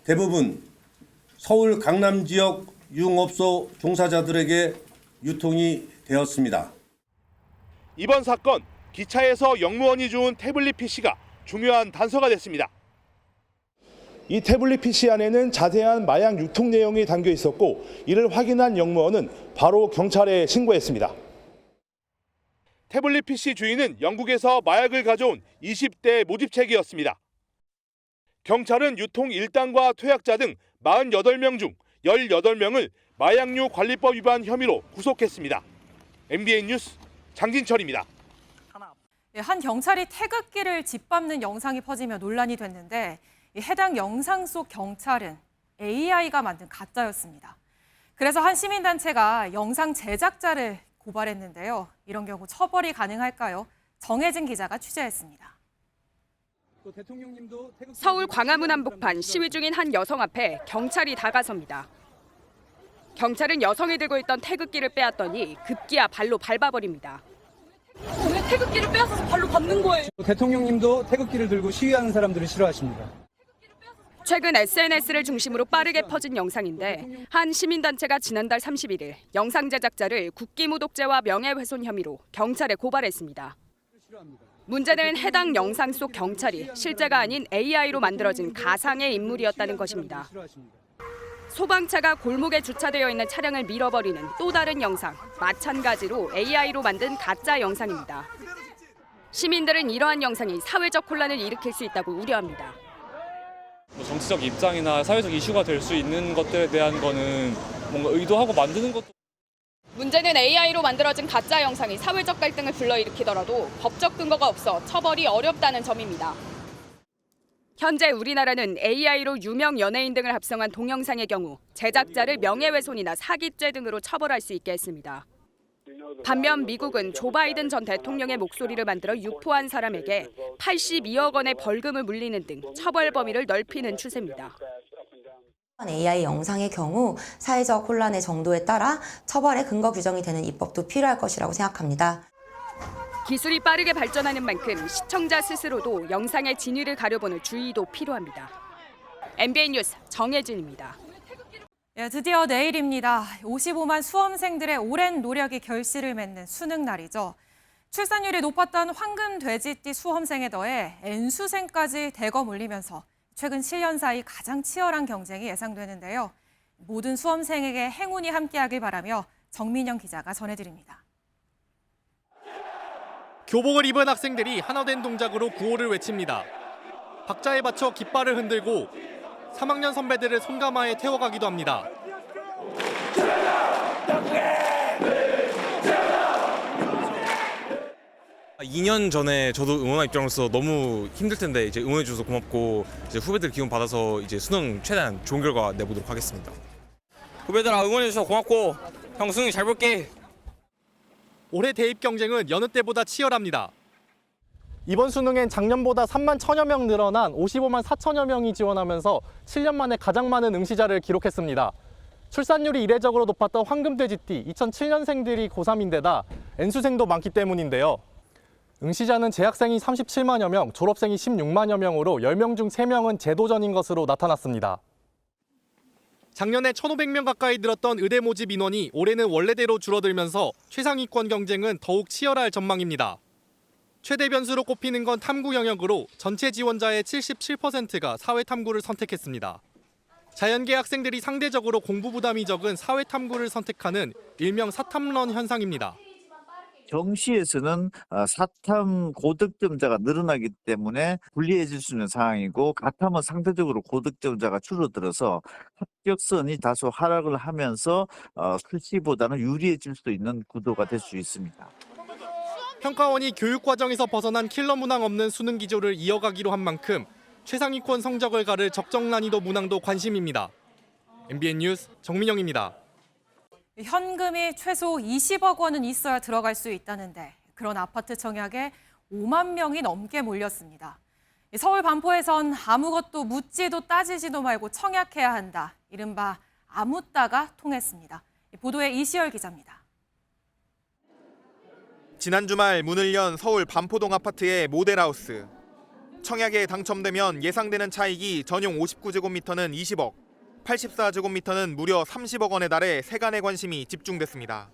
Speaker 5: 대부분 서울 강남 지역 유흥업소 종사자들에게 유통이 되었습니다.
Speaker 26: 이번 사건, 기차에서 영무원이 주운 태블릿 PC가 중요한 단서가 됐습니다. 이 태블릿 PC 안에는 자세한 마약 유통 내용이 담겨 있었고 이를 확인한 영무원은 바로 경찰에 신고했습니다. 태블릿 PC 주인은 영국에서 마약을 가져온 20대 모집책이었습니다. 경찰은 유통 일당과 투약자 등 48명 중 18명을 마약류 관리법 위반 혐의로 구속했습니다. MBN 뉴스 장진철입니다.
Speaker 1: 한 경찰이 태극기를 짓밟는 영상이 퍼지며 논란이 됐는데 해당 영상 속 경찰은 AI가 만든 가짜였습니다. 그래서 한 시민단체가 영상 제작자를 고발했는데요. 이런 경우 처벌이 가능할까요? 정혜진 기자가 취재했습니다.
Speaker 9: 서울 광화문 한복판 시위 중인 한 여성 앞에 경찰이 다가섭니다. 경찰은 여성이 들고 있던 태극기를 빼앗더니 급기야 발로 밟아버립니다.
Speaker 16: 왜 태극기를 빼앗아서 발로 밟는 거예요?
Speaker 17: 대통령님도 태극기를 들고 시위하는 사람들을 싫어하십니다.
Speaker 9: 최근 SNS를 중심으로 빠르게 퍼진 영상인데 한 시민단체가 지난달 31일 영상 제작자를 국기모독죄와 명예훼손 혐의로 경찰에 고발했습니다. 문제는 해당 영상 속 경찰이 실제가 아닌 AI로 만들어진 가상의 인물이었다는 것입니다. 소방차가 골목에 주차되어 있는 차량을 밀어버리는 또 다른 영상, 마찬가지로 AI로 만든 가짜 영상입니다. 시민들은 이러한 영상이 사회적 혼란을 일으킬 수 있다고 우려합니다.
Speaker 18: 정치적 입장이나 사회적 이슈가 될 수 있는 것들에 대한 거는 뭔가 의도하고 만드는 것도.
Speaker 9: 문제는 AI로 만들어진 가짜 영상이 사회적 갈등을 불러일으키더라도 법적 근거가 없어 처벌이 어렵다는 점입니다. 현재 우리나라는 AI로 유명 연예인 등을 합성한 동영상의 경우 제작자를 명예훼손이나 사기죄 등으로 처벌할 수 있게 했습니다. 반면 미국은 조 바이든 전 대통령의 목소리를 만들어 유포한 사람에게 82억 원의 벌금을 물리는 등 처벌 범위를 넓히는 추세입니다.
Speaker 19: AI 영상의 경우 사회적 혼란의 정도에 따라 처벌의 근거 규정이 되는 입법도 필요할 것이라고 생각합니다.
Speaker 9: 기술이 빠르게 발전하는 만큼 시청자 스스로도 영상의 진위를 가려보는 주의도 필요합니다. MBN 뉴스 정혜진입니다.
Speaker 1: 드디어 내일입니다. 55만 수험생들의 오랜 노력이 결실을 맺는 수능 날이죠. 출산율이 높았던 황금 돼지띠 수험생에 더해 N수생까지 대거 몰리면서 최근 7년 사이 가장 치열한 경쟁이 예상되는데요. 모든 수험생에게 행운이 함께하길 바라며 정민영 기자가 전해드립니다.
Speaker 21: 교복을 입은 학생들이 하나된 동작으로 구호를 외칩니다. 박자에 맞춰 깃발을 흔들고 3학년 선배들을 손가마에 태워가기도 합니다.
Speaker 27: 2년 전에 저도 응원한 입장으로서 너무 힘들 텐데 이제 응원해 주셔서 고맙고 이제 후배들 기운 받아서 이제 수능 최대한 좋은 결과 내보도록 하겠습니다.
Speaker 21: 후배들아 응원해 주셔서 고맙고 형 수능 잘 볼게. 올해 대입 경쟁은 여느 때보다 치열합니다.
Speaker 28: 이번 수능엔 작년보다 3만 1천여 명 늘어난 55만 4천여 명이 지원하면서 7년 만에 가장 많은 응시자를 기록했습니다. 출산율이 이례적으로 높았던 황금돼지띠 2007년생들이 고3인데다 N수생도 많기 때문인데요. 응시자는 재학생이 37만여 명, 졸업생이 16만여 명으로 10명 중 3명은 재도전인 것으로 나타났습니다.
Speaker 21: 작년에 1,500명 가까이 늘었던 의대 모집 인원이 올해는 원래대로 줄어들면서 최상위권 경쟁은 더욱 치열할 전망입니다. 최대 변수로 꼽히는 건 탐구 영역으로 전체 지원자의 77%가 사회탐구를 선택했습니다. 자연계 학생들이 상대적으로 공부 부담이 적은 사회탐구를 선택하는 일명 사탐런 현상입니다.
Speaker 29: 정시에서는 사탐 고득점자가 늘어나기 때문에 불리해질 수 있는 상황이고 가탐은 상대적으로 고득점자가 줄어들어서 합격선이 다소 하락을 하면서 수시보다는 유리해질 수 있는 구도가 될 수 있습니다.
Speaker 21: 평가원이 교육 과정에서 벗어난 킬러 문항 없는 수능 기조를 이어가기로 한 만큼 최상위권 성적을 가를 적정 난이도 문항도 관심입니다. MBN 뉴스 정민영입니다.
Speaker 1: 현금이 최소 20억 원은 있어야 들어갈 수 있다는데 그런 아파트 청약에 5만 명이 넘게 몰렸습니다. 서울 반포에선 아무것도 묻지도 따지지도 말고 청약해야 한다. 이른바 아묻다가 통했습니다. 보도에 이시열 기자입니다.
Speaker 30: 지난 주말 문을 연 서울 반포동 아파트의 모델하우스.
Speaker 21: 청약에 당첨되면 예상되는 차익이 전용 59제곱미터는 20억, 84제곱미터는 무려 30억 원에 달해 세간의 관심이 집중됐습니다.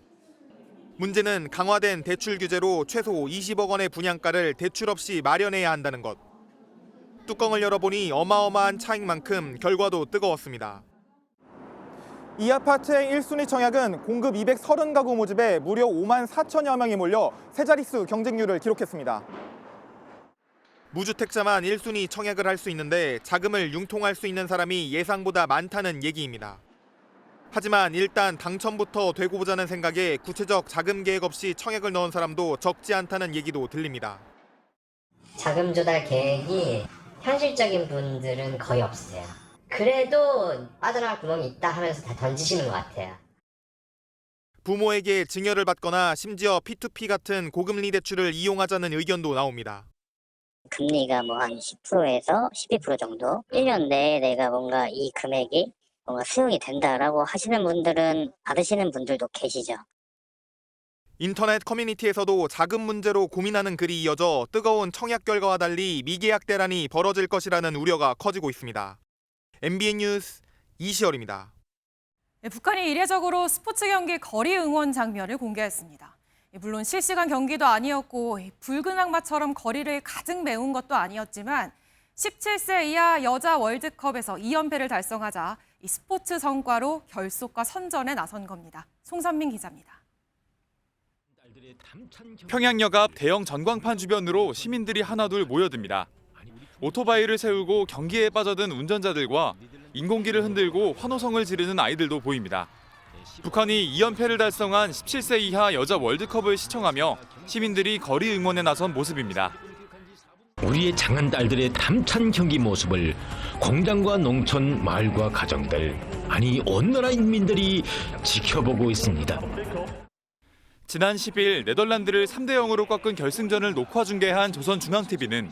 Speaker 21: 문제는 강화된 대출 규제로 최소 20억 원의 분양가를 대출 없이 마련해야 한다는 것. 뚜껑을 열어보니 어마어마한 차익만큼 결과도 뜨거웠습니다. 이 아파트의 1순위 청약은 공급 230가구 모집에 무려 5만 4천여 명이 몰려 세 자릿수 경쟁률을 기록했습니다. 무주택자만 1순위 청약을 할 수 있는데 자금을 융통할 수 있는 사람이 예상보다 많다는 얘기입니다. 하지만 일단 당첨부터 되고 보자는 생각에 구체적 자금 계획 없이 청약을 넣은 사람도 적지 않다는 얘기도 들립니다.
Speaker 12: 자금 조달 계획이 현실적인 분들은 거의 없으세요. 그래도 빠져나갈 구멍이 있다 하면서 다 던지시는 것 같아요.
Speaker 21: 부모에게 증여를 받거나 심지어 P2P 같은 고금리 대출을 이용하자는 의견도 나옵니다.
Speaker 12: 금리가 뭐 한 10%에서 12% 정도? 1년 내에 내가 뭔가 이 금액이 뭔가 수용이 된다라고 하시는 분들은 받으시는 분들도 계시죠.
Speaker 21: 인터넷 커뮤니티에서도 자금 문제로 고민하는 글이 이어져 뜨거운 청약 결과와 달리 미계약 대란이 벌어질 것이라는 우려가 커지고 있습니다. MBN 뉴스 이시열입니다.
Speaker 1: 북한이 이례적으로 스포츠 경기 거리 응원 장면을 공개했습니다. 물론 실시간 경기도 아니었고 붉은 악마처럼 거리를 가득 메운 것도 아니었지만 17세 이하 여자 월드컵에서 2연패를 달성하자 이 스포츠 성과로 결속과 선전에 나선 겁니다. 송선민 기자입니다.
Speaker 21: 평양역 앞 대형 전광판 주변으로 시민들이 하나둘 모여듭니다. 오토바이를 세우고 경기에 빠져든 운전자들과 인공기를 흔들고 환호성을 지르는 아이들도 보입니다. 북한이 2연패를 달성한 17세 이하 여자 월드컵을 시청하며 시민들이 거리 응원에 나선 모습입니다.
Speaker 2: 우리의 장한 딸들의 담찬 경기 모습을 공장과 농촌, 마을과 가정들, 아니 온 나라 인민들이 지켜보고 있습니다.
Speaker 21: 지난 10일 네덜란드를 3대0으로 꺾은 결승전을 녹화 중계한 조선중앙TV는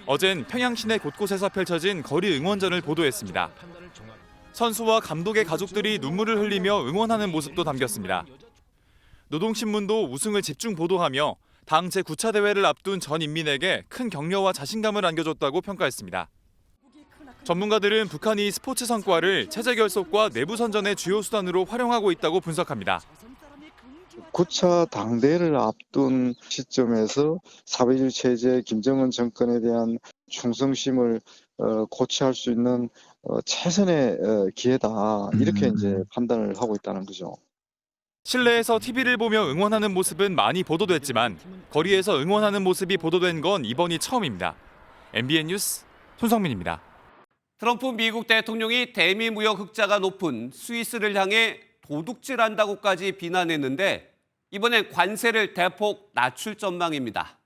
Speaker 21: 어젠 평양 시내 곳곳에서 펼쳐진 거리 응원전을 보도했습니다. 선수와 감독의 가족들이 눈물을 흘리며 응원하는 모습도 담겼습니다. 노동신문도 우승을 집중 보도하며 당 제9차 대회를 앞둔 전 인민에게 큰 격려와 자신감을 안겨줬다고 평가했습니다. 전문가들은 북한이 스포츠 성과를 체제 결속과 내부 선전의 주요 수단으로 활용하고 있다고 분석합니다.
Speaker 3: 9차 당대회를 앞둔 시점에서 사회주의 체제 김정은 정권에 대한 충성심을 고취할 수 있는 최선의 기회다, 이렇게 이제 판단을 하고 있다는 거죠.
Speaker 21: 실내에서 TV를 보며 응원하는 모습은 많이 보도됐지만 거리에서 응원하는 모습이 보도된 건 이번이 처음입니다. MBN 뉴스 손성민입니다.
Speaker 4: 트럼프 미국 대통령이 대미 무역 흑자가 높은 스위스를 향해 도둑질한다고까지 비난했는데 이번엔 관세를 대폭 낮출 전망입니다.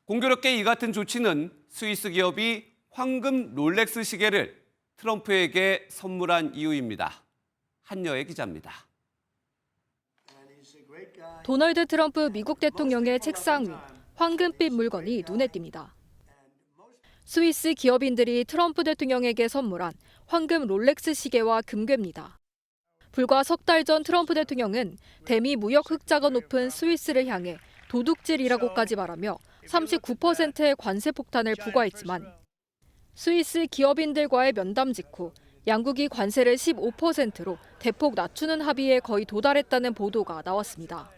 Speaker 4: 공교롭게 이 같은 조치는 스위스 기업이 황금 롤렉스 시계를 트럼프에게 선물한 이유입니다. 한여의 기자입니다.
Speaker 8: 도널드 트럼프 미국 대통령의 책상 위 황금빛 물건이 눈에 띕니다. 스위스 기업인들이 트럼프 대통령에게 선물한 황금 롤렉스 시계와 금괴입니다. 불과 석 달 전 트럼프 대통령은 대미 무역 흑자가 높은 스위스를 향해 도둑질이라고까지 말하며 39%의 관세 폭탄을 부과했지만 스위스 기업인들과의 면담 직후 양국이 관세를 15%로 대폭 낮추는 합의에 거의 도달했다는 보도가 나왔습니다.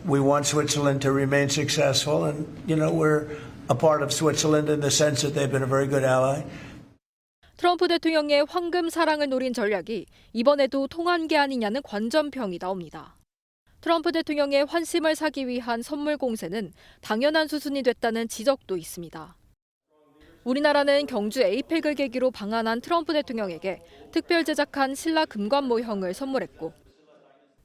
Speaker 20: We want Switzerland to remain successful, and we're a part of Switzerland in the sense that they've been a very good ally.
Speaker 8: 트럼프 대통령의 황금 사랑을 노린 전략이 이번에도 통한 게 아니냐는 관전평이 나옵니다. 트럼프 대통령의 환심을 사기 위한 선물 공세는 당연한 수순이 됐다는 지적도 있습니다. 우리나라는 경주 에이펙을 계기로 방한한 트럼프 대통령에게 특별 제작한 신라 금관 모형을 선물했고,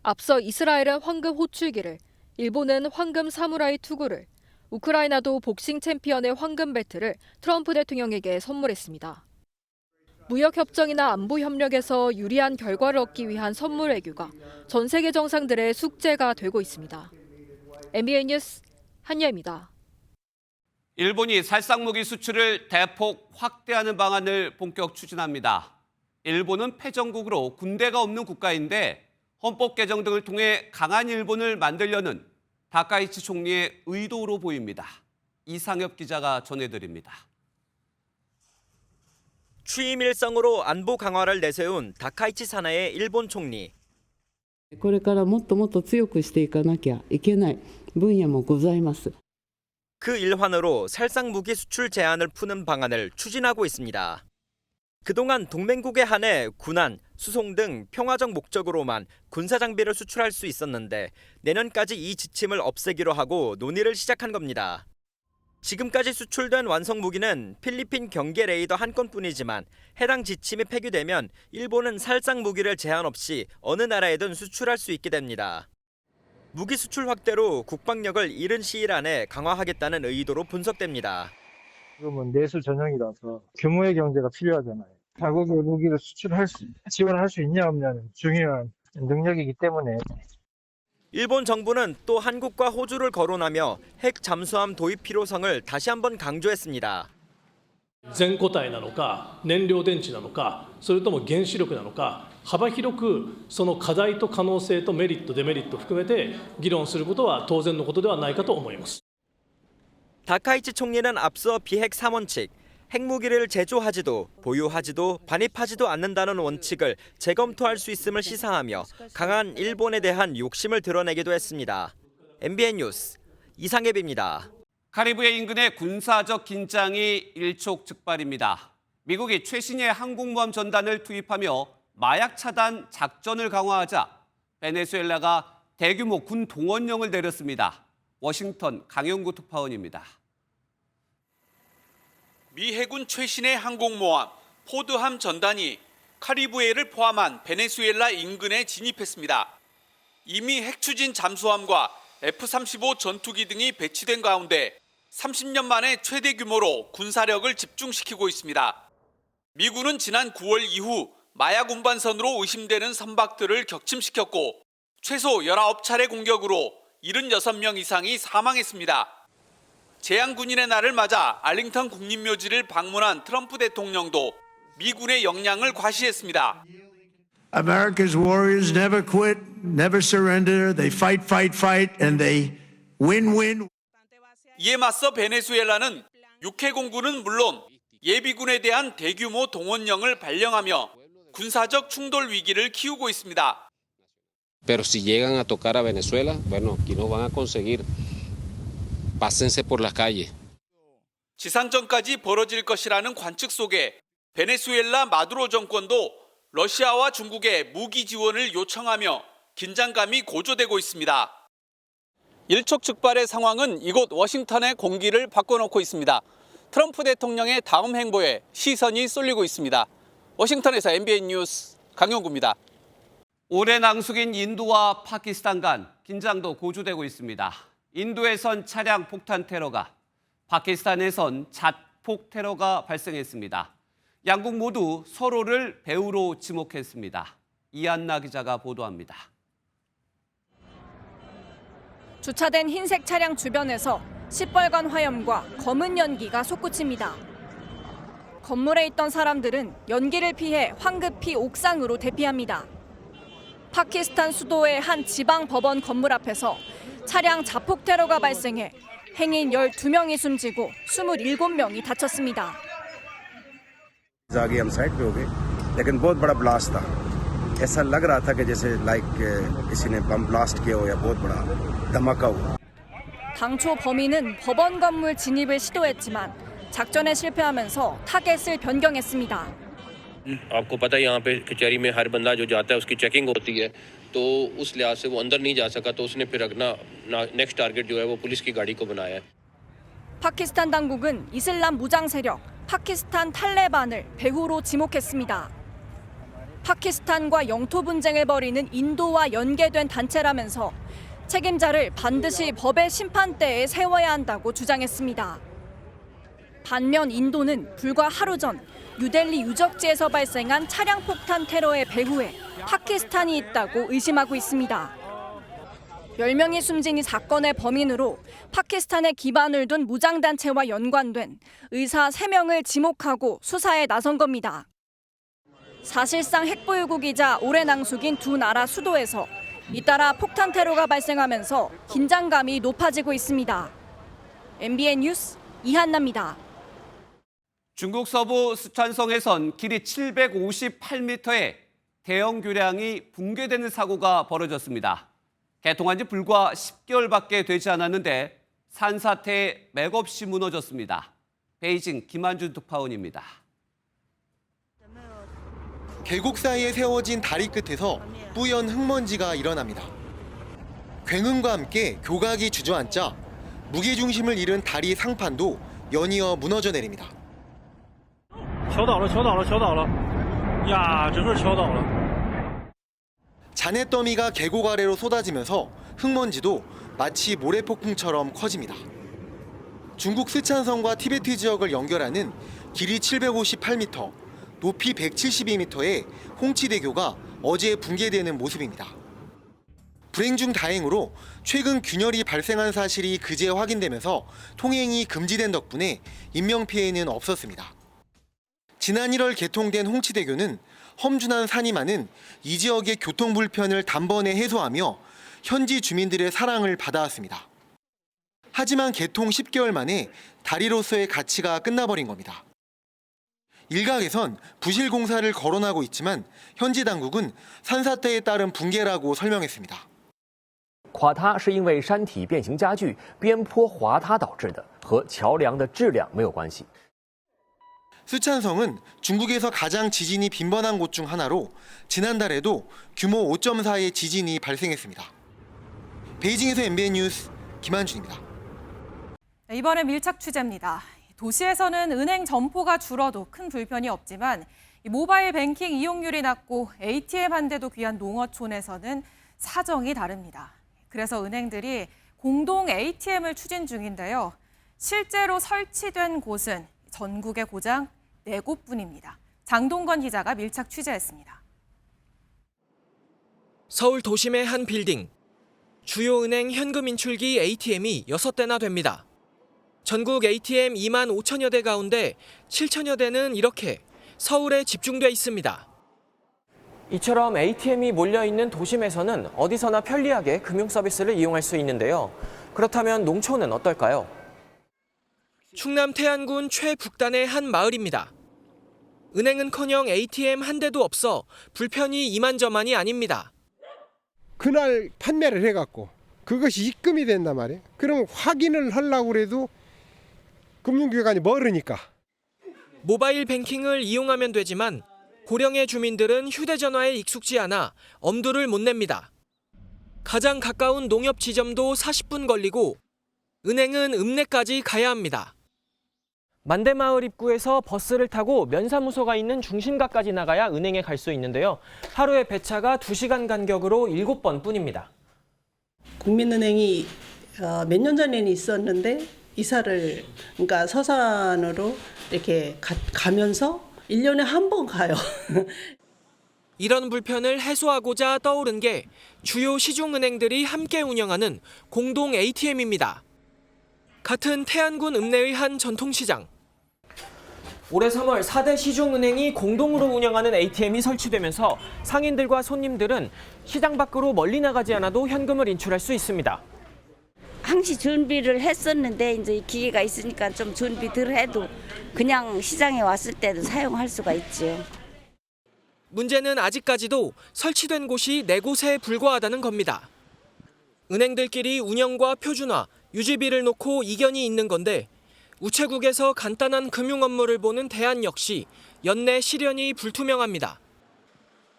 Speaker 8: 앞서 이스라엘은 황금 호출기를, 일본은 황금 사무라이 투구를, 우크라이나도 복싱 챔피언의 황금 벨트를 트럼프 대통령에게 선물했습니다. 무역협정이나 안보협력에서 유리한 결과를 얻기 위한 선물 외교가 전 세계 정상들의 숙제가 되고 있습니다. MBN 뉴스 한여입니다.
Speaker 4: 일본이 살상무기 수출을 대폭 확대하는 방안을 본격 추진합니다. 일본은 패전국으로 군대가 없는 국가인데 헌법 개정 등을 통해 강한 일본을 만들려는 다카이치 총리의 의도로 보입니다. 이상엽 기자가 전해드립니다.
Speaker 6: 취임 일성으로 안보 강화를 내세운 다카이치 사나의 일본 총리.
Speaker 7: これからもっともっと強くしていかなきゃいけない分野もございます。
Speaker 6: 그 일환으로 살상 무기 수출 제한을 푸는 방안을 추진하고 있습니다. 그동안 동맹국에 한해 군안, 수송 등 평화적 목적으로만 군사 장비를 수출할 수 있었는데 내년까지 이 지침을 없애기로 하고 논의를 시작한 겁니다. 지금까지 수출된 완성 무기는 필리핀 경계 레이더 한 건뿐이지만 해당 지침이 폐기되면 일본은 살상 무기를 제한 없이 어느 나라에든 수출할 수 있게 됩니다. 무기 수출 확대로 국방력을 이른 시일 안에 강화하겠다는 의도로 분석됩니다.
Speaker 10: 지금은 내수 전형이라서 규모의 경제가 필요하잖아요. 자국의 무기를 지원할 수 있냐 없냐는 중요한 능력이기 때문에.
Speaker 6: 일본 정부는 또 한국과 호주를 거론하며 핵 잠수함 도입 필요성을 다시 한번 강조했습니다.
Speaker 11: 全固体なのか燃料電池なのかそれとも原子力なのか幅広くその課題と可能性とメリットデメリットを含めて議論することは当然のことではないかと思います.
Speaker 6: 다카이치 총리는 앞서 비핵 3원칙, 핵무기를 제조하지도 보유하지도 반입하지도 않는다는 원칙을 재검토할 수 있음을 시사하며 강한 일본에 대한 욕심을 드러내기도 했습니다. MBN 뉴스 이상엽입니다.
Speaker 4: 카리브해 인근의 군사적 긴장이 일촉즉발입니다. 미국이 최신의 항공모함 전단을 투입하며 마약 차단 작전을 강화하자 베네수엘라가 대규모 군 동원령을 내렸습니다. 워싱턴 강영구 특파원입니다. 미 해군 최신의 항공모함 포드함 전단이 카리브해를 포함한 베네수엘라 인근에 진입했습니다. 이미 핵추진 잠수함과 F-35 전투기 등이 배치된 가운데 30년 만에 최대 규모로 군사력을 집중시키고 있습니다. 미군은 지난 9월 이후 마약 운반선으로 의심되는 선박들을 격침시켰고 최소 19차례 공격으로 76명 이상이 사망했습니다. 재향군인의 날을 맞아 알링턴 국립묘지를 방문한 트럼프 대통령도 미군의 역량을 과시했습니다.
Speaker 20: America's warriors never quit, never surrender. They fight, fight, fight, and they win, win.
Speaker 4: 이에 맞서 베네수엘라는 육해공군은 물론 예비군에 대한 대규모 동원령을 발령하며 군사적 충돌 위기를 키우고 있습니다.
Speaker 13: Pero si llegan a tocar a Venezuela, bueno, aquí no van a conseguir. Pásense por las calles.
Speaker 4: 지상전까지 벌어질 것이라는 관측 속에 베네수엘라 마두로 정권도 러시아와 중국의 무기 지원을 요청하며 긴장감이 고조되고 있습니다. 일촉즉발의 상황은 이곳 워싱턴의 공기를 바꿔놓고 있습니다. 트럼프 대통령의 다음 행보에 시선이 쏠리고 있습니다. 워싱턴에서 MBN 뉴스 강영구입니다. 올해 낭숙인 인도와 파키스탄 간 긴장도 고조되고 있습니다. 인도에선 차량 폭탄 테러가, 파키스탄에선 자폭 테러가 발생했습니다. 양국 모두 서로를 배후로 지목했습니다. 이한나 기자가 보도합니다.
Speaker 9: 주차된 흰색 차량 주변에서 시뻘건 화염과 검은 연기가 솟구칩니다. 건물에 있던 사람들은 연기를 피해 황급히 옥상으로 대피합니다. 파키스탄 수도의 한 지방 법원 건물 앞에서 차량 자폭 테러가 발생해 행인 12명이 숨지고 27명이 다쳤습니다.
Speaker 22: आगे हम साइड पे हो गए लेकिन बहुत बड़ा ब्लास्ट था ऐसा लग रहा था कि जैसे लाइक किसी ने बम ब्लास्ट किया हो या बहुत बड़ा धमाका हुआ.
Speaker 9: 당초 범인은 법원 건물 진입을 시도했지만 작전에 실패하면서 타겟을 변경했습니다.
Speaker 13: आपको पता है यहाँ पे कचहरी में हर बंदा जो जाता है उसकी चेकिंग होती है तो उस लिहाज से वो अंदर नहीं जा सका तो उसने फिर अपना नेक्स्ट टारगेट जो है वो पुलिस की गाड़ी को बनाया है.
Speaker 9: 파키스탄 당국은 이슬람 무장 세력 파키스탄 탈레반을 배후로 지목했습니다. 파키스탄과 영토 분쟁을 벌이는 인도와 연계된 단체라면서 책임자를 반드시 법의 심판대에 세워야 한다고 주장했습니다. 반면 인도는 불과 하루 전 뉴델리 유적지에서 발생한 차량 폭탄 테러의 배후에 파키스탄이 있다고 의심하고 있습니다. 10명이 숨진 이 사건의 범인으로 파키스탄에 기반을 둔 무장단체와 연관된 의사 3명을 지목하고 수사에 나선 겁니다. 사실상 핵보유국이자 오래 낭숙인 두 나라 수도에서 잇따라 폭탄 테러가 발생하면서 긴장감이 높아지고 있습니다. MBN 뉴스 이한나입니다.
Speaker 4: 중국 서부 쓰촨성에선 길이 758m의 대형 교량이 붕괴되는 사고가 벌어졌습니다. 개통한 지 불과 10개월밖에 되지 않았는데 산사태에 맥없이 무너졌습니다. 베이징 김한준 특파원입니다.
Speaker 5: 계곡 사이에 세워진 다리 끝에서 뿌연 흙먼지가 일어납니다. 굉음과 함께 교각이 주저앉자 무게중심을 잃은 다리 상판도 연이어 무너져 내립니다.
Speaker 10: 桥倒了，桥倒了，桥倒了！呀，整个桥倒了。
Speaker 5: 잔해더미가 계곡 아래로 쏟아지면서 흙먼지도 마치 모래폭풍처럼 커집니다. 중국 쓰촨성과 티베트 지역을 연결하는 길이 758m, 높이 172m의 홍치대교가 어제 붕괴되는 모습입니다. 불행 중 다행으로 최근 균열이 발생한 사실이 그제 확인되면서 통행이 금지된 덕분에 인명피해는 없었습니다. 지난 1월 개통된 홍치대교는 험준한 산이 많은 이 지역의 교통 불편을 단번에 해소하며 현지 주민들의 사랑을 받아왔습니다. 하지만 개통 10개월 만에 다리로서의 가치가 끝나버린 겁니다. 일각에선 부실 공사를 거론하고 있지만 현지 당국은 산사태에 따른 붕괴라고 설명했습니다.
Speaker 14: 垮塌是因为山体变形加剧、边坡滑塌导致的，和桥梁的质量没有关系。
Speaker 5: 쓰촨성은 중국에서 가장 지진이 빈번한 곳 중 하나로 지난달에도 규모 5.4의 지진이 발생했습니다. 베이징에서 MBN 뉴스 김한준입니다.
Speaker 1: 이번에 밀착 취재입니다. 도시에서는 은행 점포가 줄어도 큰 불편이 없지만 모바일 뱅킹 이용률이 낮고 ATM 한 대도 귀한 농어촌에서는 사정이 다릅니다. 그래서 은행들이 공동 ATM을 추진 중인데요. 실제로 설치된 곳은 전국에 고장 4곳뿐입니다. 장동건 기자가 밀착 취재했습니다.
Speaker 6: 서울 도심의 한 빌딩. 주요 은행 현금 인출기 ATM이 6대나 됩니다. 전국 ATM 2만 5천여 대 가운데 7천여 대는 이렇게 서울에 집중돼 있습니다. 이처럼 ATM이 몰려있는 도심에서는 어디서나 편리하게 금융 서비스를 이용할 수 있는데요. 그렇다면 농촌은 어떨까요? 충남 태안군 최북단의 한 마을입니다. 은행은커녕 ATM 한 대도 없어 불편이 이만저만이 아닙니다.
Speaker 15: 그날 판매를 해갖고 그것이 입금이 된단 말이에요. 그러면 확인을 하려고 해도 금융기관이 멀으니까.
Speaker 6: 모바일 뱅킹을 이용하면 되지만 고령의 주민들은 휴대전화에 익숙지 않아 엄두를 못 냅니다. 가장 가까운 농협 지점도 40분 걸리고 은행은 읍내까지 가야 합니다. 만대마을 입구에서 버스를 타고 면사무소가 있는 중심가까지 나가야 은행에 갈 수 있는데요. 하루에 배차가 2시간 간격으로 7번 뿐입니다.
Speaker 16: 국민은행이 몇 년 전에는 있었는데 이사를 그러니까 서산으로 이렇게 가면서 1년에 한 번 가요.
Speaker 6: 이런 불편을 해소하고자 떠오른 게 주요 시중은행들이 함께 운영하는 공동 ATM입니다. 같은 태안군 읍내의 한 전통시장. 올해 3월 4대 시중은행이 공동으로 운영하는 ATM이 설치되면서 상인들과 손님들은 시장 밖으로 멀리 나가지 않아도 현금을 인출할 수 있습니다.
Speaker 17: 항시 준비를 했었는데 이제 기계가 있으니까 좀 준비 덜 해도 그냥 시장에 왔을 때도 사용할 수가 있죠.
Speaker 6: 문제는 아직까지도 설치된 곳이 4곳에 불과하다는 겁니다. 은행들끼리 운영과 표준화, 유지비를 놓고 이견이 있는 건데 우체국에서 간단한 금융 업무를 보는 대안 역시 연내 실현이 불투명합니다.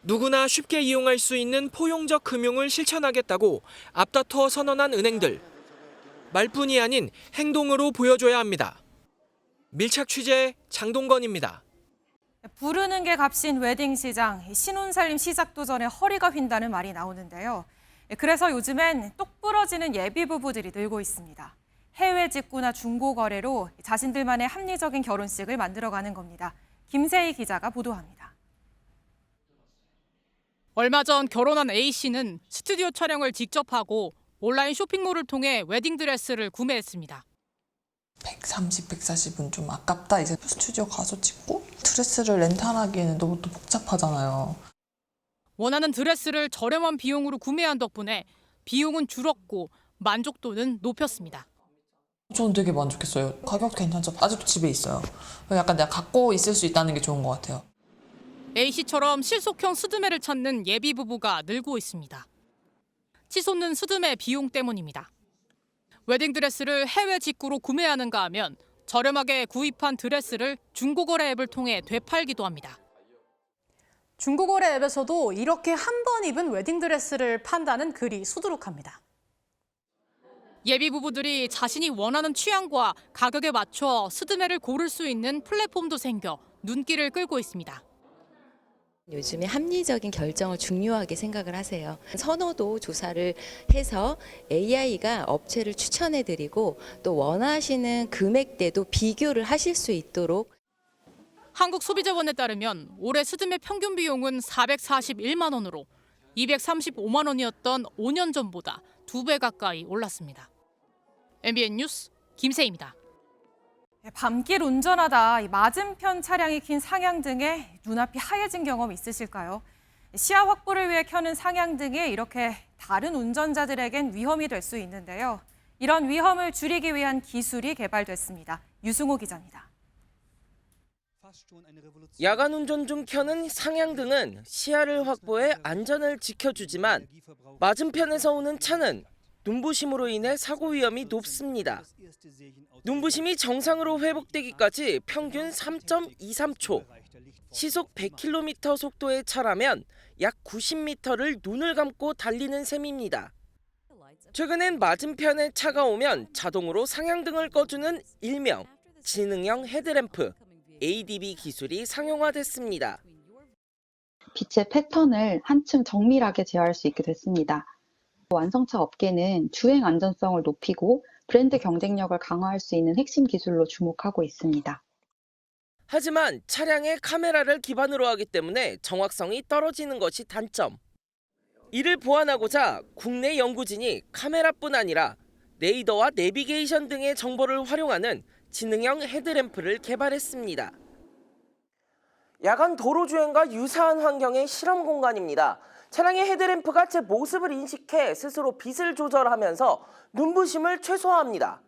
Speaker 6: 누구나 쉽게 이용할 수 있는 포용적 금융을 실천하겠다고 앞다퉈 선언한 은행들. 말뿐이 아닌 행동으로 보여줘야 합니다. 밀착 취재 장동건입니다.
Speaker 1: 부르는 게 값인 웨딩 시장, 신혼살림 시작도 전에 허리가 휜다는 말이 나오는데요. 그래서 요즘엔 똑 부러지는 예비 부부들이 늘고 있습니다. 해외 직구나 중고 거래로 자신들만의 합리적인 결혼식을 만들어가는 겁니다. 김세희 기자가 보도합니다.
Speaker 23: 얼마 전 결혼한 A씨는 스튜디오 촬영을 직접 하고 온라인 쇼핑몰을 통해 웨딩드레스를 구매했습니다.
Speaker 24: 130, 140은 좀 아깝다. 이제 스튜디오 가서 찍고 드레스를 렌탈하기에는 너무 또 복잡하잖아요.
Speaker 23: 원하는 드레스를 저렴한 비용으로 구매한 덕분에 비용은 줄었고 만족도는 높였습니다.
Speaker 24: 저는 되게 만족했어요. 가격도 괜찮죠. 아직도 집에 있어요. 약간 내가 갖고 있을 수 있다는 게 좋은 것 같아요.
Speaker 23: A씨처럼 실속형 스드메를 찾는 예비 부부가 늘고 있습니다. 치솟는 스드메 비용 때문입니다. 웨딩드레스를 해외 직구로 구매하는가 하면 저렴하게 구입한 드레스를 중고거래 앱을 통해 되팔기도 합니다.
Speaker 2: 중고거래 앱에서도 이렇게 한 번 입은 웨딩드레스를 판다는 글이 수두룩합니다.
Speaker 23: 예비 부부들이 자신이 원하는 취향과 가격에 맞춰 스드메를 고를 수 있는 플랫폼도 생겨 눈길을 끌고 있습니다.
Speaker 12: 요즘에 합리적인 결정을 중요하게 생각을 하세요. 선호도 조사를 해서 AI가 업체를 추천해드리고 또 원하시는 금액대도 비교를 하실 수 있도록.
Speaker 23: 한국소비자원에 따르면 올해 스드메 평균 비용은 441만 원으로 235만 원이었던 5년 전보다 2배 가까이 올랐습니다. MBN 뉴스 김세희입니다.
Speaker 1: 밤길 운전하다 맞은편 차량이 킨 상향등에 눈앞이 하얘진 경험 있으실까요? 시야 확보를 위해 켜는 상향등이 이렇게 다른 운전자들에겐 위험이 될 수 있는데요. 이런 위험을 줄이기 위한 기술이 개발됐습니다. 유승호 기자입니다.
Speaker 6: 야간 운전 중 켜는 상향등은 시야를 확보해 안전을 지켜주지만 맞은편에서 오는 차는 눈부심으로 인해 사고 위험이 높습니다. 눈부심이 정상으로 회복되기까지 평균 3.23초, 시속 100km 속도의 차라면 약 90m를 눈을 감고 달리는 셈입니다. 최근엔 맞은편에 차가 오면 자동으로 상향등을 꺼주는 일명 지능형 헤드램프, ADB 기술이 상용화됐습니다.
Speaker 18: 빛의 패턴을 한층 정밀하게 제어할 수 있게 됐습니다. 완성차 업계는 주행 안전성을 높이고 브랜드 경쟁력을 강화할 수 있는 핵심 기술로 주목하고 있습니다.
Speaker 6: 하지만 차량의 카메라를 기반으로 하기 때문에 정확성이 떨어지는 것이 단점. 이를 보완하고자 국내 연구진이 카메라뿐 아니라 레이더와 내비게이션 등의 정보를 활용하는 지능형 헤드램프를 개발했습니다. 야간 도로 주행과 유사한 환경의 실험 공간입니다. 차량의 헤드램프가 제 모습을 인식해 스스로 빛을 조절하면서 눈부심을 최소화합니다.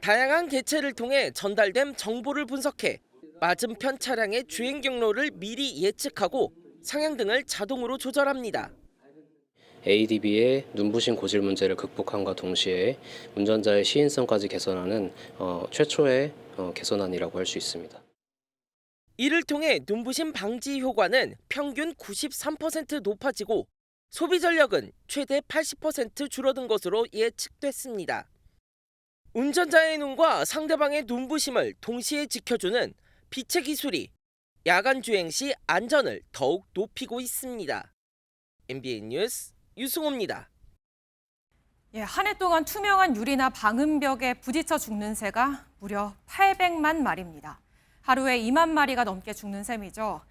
Speaker 6: 다양한 개체를 통해 전달된 정보를 분석해 맞은편 차량의 주행 경로를 미리 예측하고 상향등을 자동으로 조절합니다.
Speaker 19: ADB의 눈부심 고질 문제를 극복함과 동시에 운전자의 시인성까지 개선하는 최초의 개선안이라고 할 수 있습니다.
Speaker 6: 이를 통해 눈부심 방지 효과는 평균 93% 높아지고 소비 전력은 최대 80% 줄어든 것으로 예측됐습니다. 운전자의 눈과 상대방의 눈부심을 동시에 지켜주는 빛의 기술이 야간 주행 시 안전을 더욱 높이고 있습니다. MBN 뉴스 유승호입니다.
Speaker 1: 한 해 동안 투명한 유리나 방음벽에 부딪혀 죽는 새가 무려 800만 마리입니다. 하루에 2만 마리가 넘게 죽는 셈이죠.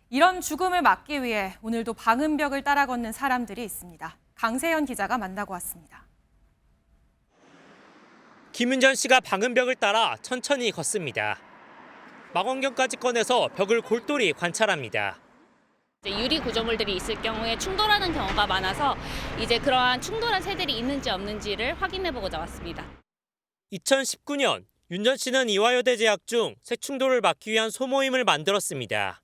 Speaker 1: 이런 죽음을 막기 위해 오늘도 방음벽을 따라 걷는 사람들이 있습니다. 강세현 기자가 만나고 왔습니다.
Speaker 25: 김윤전 씨가 방음벽을 따라 천천히 걷습니다. 망원경까지 꺼내서 벽을 골똘히 관찰합니다.
Speaker 26: 유리 구조물들이 있을 경우에 충돌하는 경우가 많아서 이제 그러한 충돌한 새들이 있는지 없는지를 확인해보고자 왔습니다.
Speaker 25: 2019년 윤전 씨는 이화여대 재학 중 새 충돌을 막기 위한 소모임을 만들었습니다.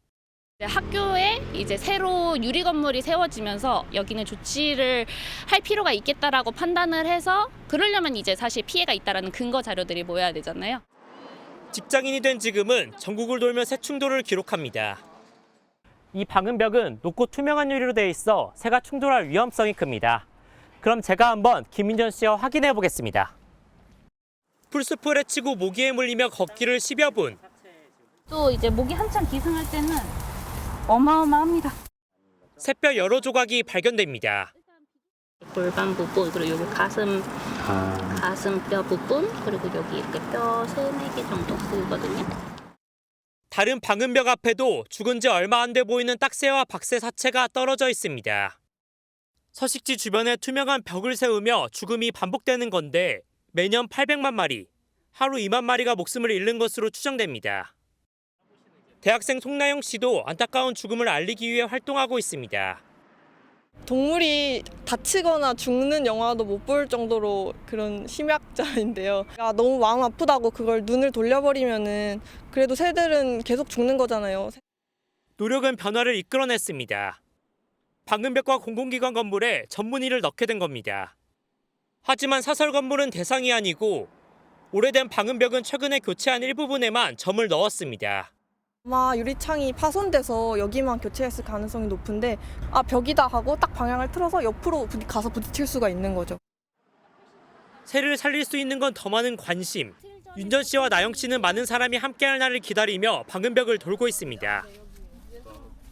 Speaker 26: 학교에 이제 새로 유리 건물이 세워지면서 여기는 조치를 할 필요가 있겠다라고 판단을 해서 그러려면 이제 사실 피해가 있다라는 근거 자료들이 모여야 되잖아요.
Speaker 25: 직장인이 된 지금은 전국을 돌며 새 충돌을 기록합니다. 이 방음벽은 높고 투명한 유리로 되어 있어 새가 충돌할 위험성이 큽니다. 그럼 제가 한번 김민전 씨와 확인해 보겠습니다. 풀숲을 헤치고 모기에 물리며 걷기를 10여 분.
Speaker 26: 또 이제 모기 한참 기승할 때는 어마어마합니다.
Speaker 25: 새뼈 여러 조각이 발견됩니다.
Speaker 26: 골반 부분, 그리고 여기 가슴뼈 부분, 그리고 여기 이렇게 뼈 3-4개 정도 보이거든요.
Speaker 25: 다른 방음벽 앞에도 죽은 지 얼마 안 돼 보이는 딱새와 박새 사체가 떨어져 있습니다. 서식지 주변에 투명한 벽을 세우며 죽음이 반복되는 건데 매년 800만 마리, 하루 2만 마리가 목숨을 잃는 것으로 추정됩니다. 대학생 송나영 씨도 안타까운 죽음을 알리기 위해 활동하고 있습니다.
Speaker 3: 동물이 다치거나 죽는 영화도 못 볼 정도로 그런 심약자인데요. 너무 마음 아프다고 그걸 눈을 돌려버리면은 그래도 새들은 계속 죽는 거잖아요.
Speaker 25: 노력은 변화를 이끌어냈습니다. 방음벽과 공공기관 건물에 전문의를 넣게 된 겁니다. 하지만 사설 건물은 대상이 아니고 오래된 방음벽은 최근에 교체한 일부분에만 점을 넣었습니다.
Speaker 3: 아마 유리창이 파손돼서 여기만 교체했을 가능성이 높은데 벽이다 하고 딱 방향을 틀어서 옆으로 가서 부딪힐 수가 있는 거죠.
Speaker 25: 새를 살릴 수 있는 건 더 많은 관심. 윤전 씨와 나영 씨는 많은 사람이 함께할 날을 기다리며 방음벽을 돌고 있습니다.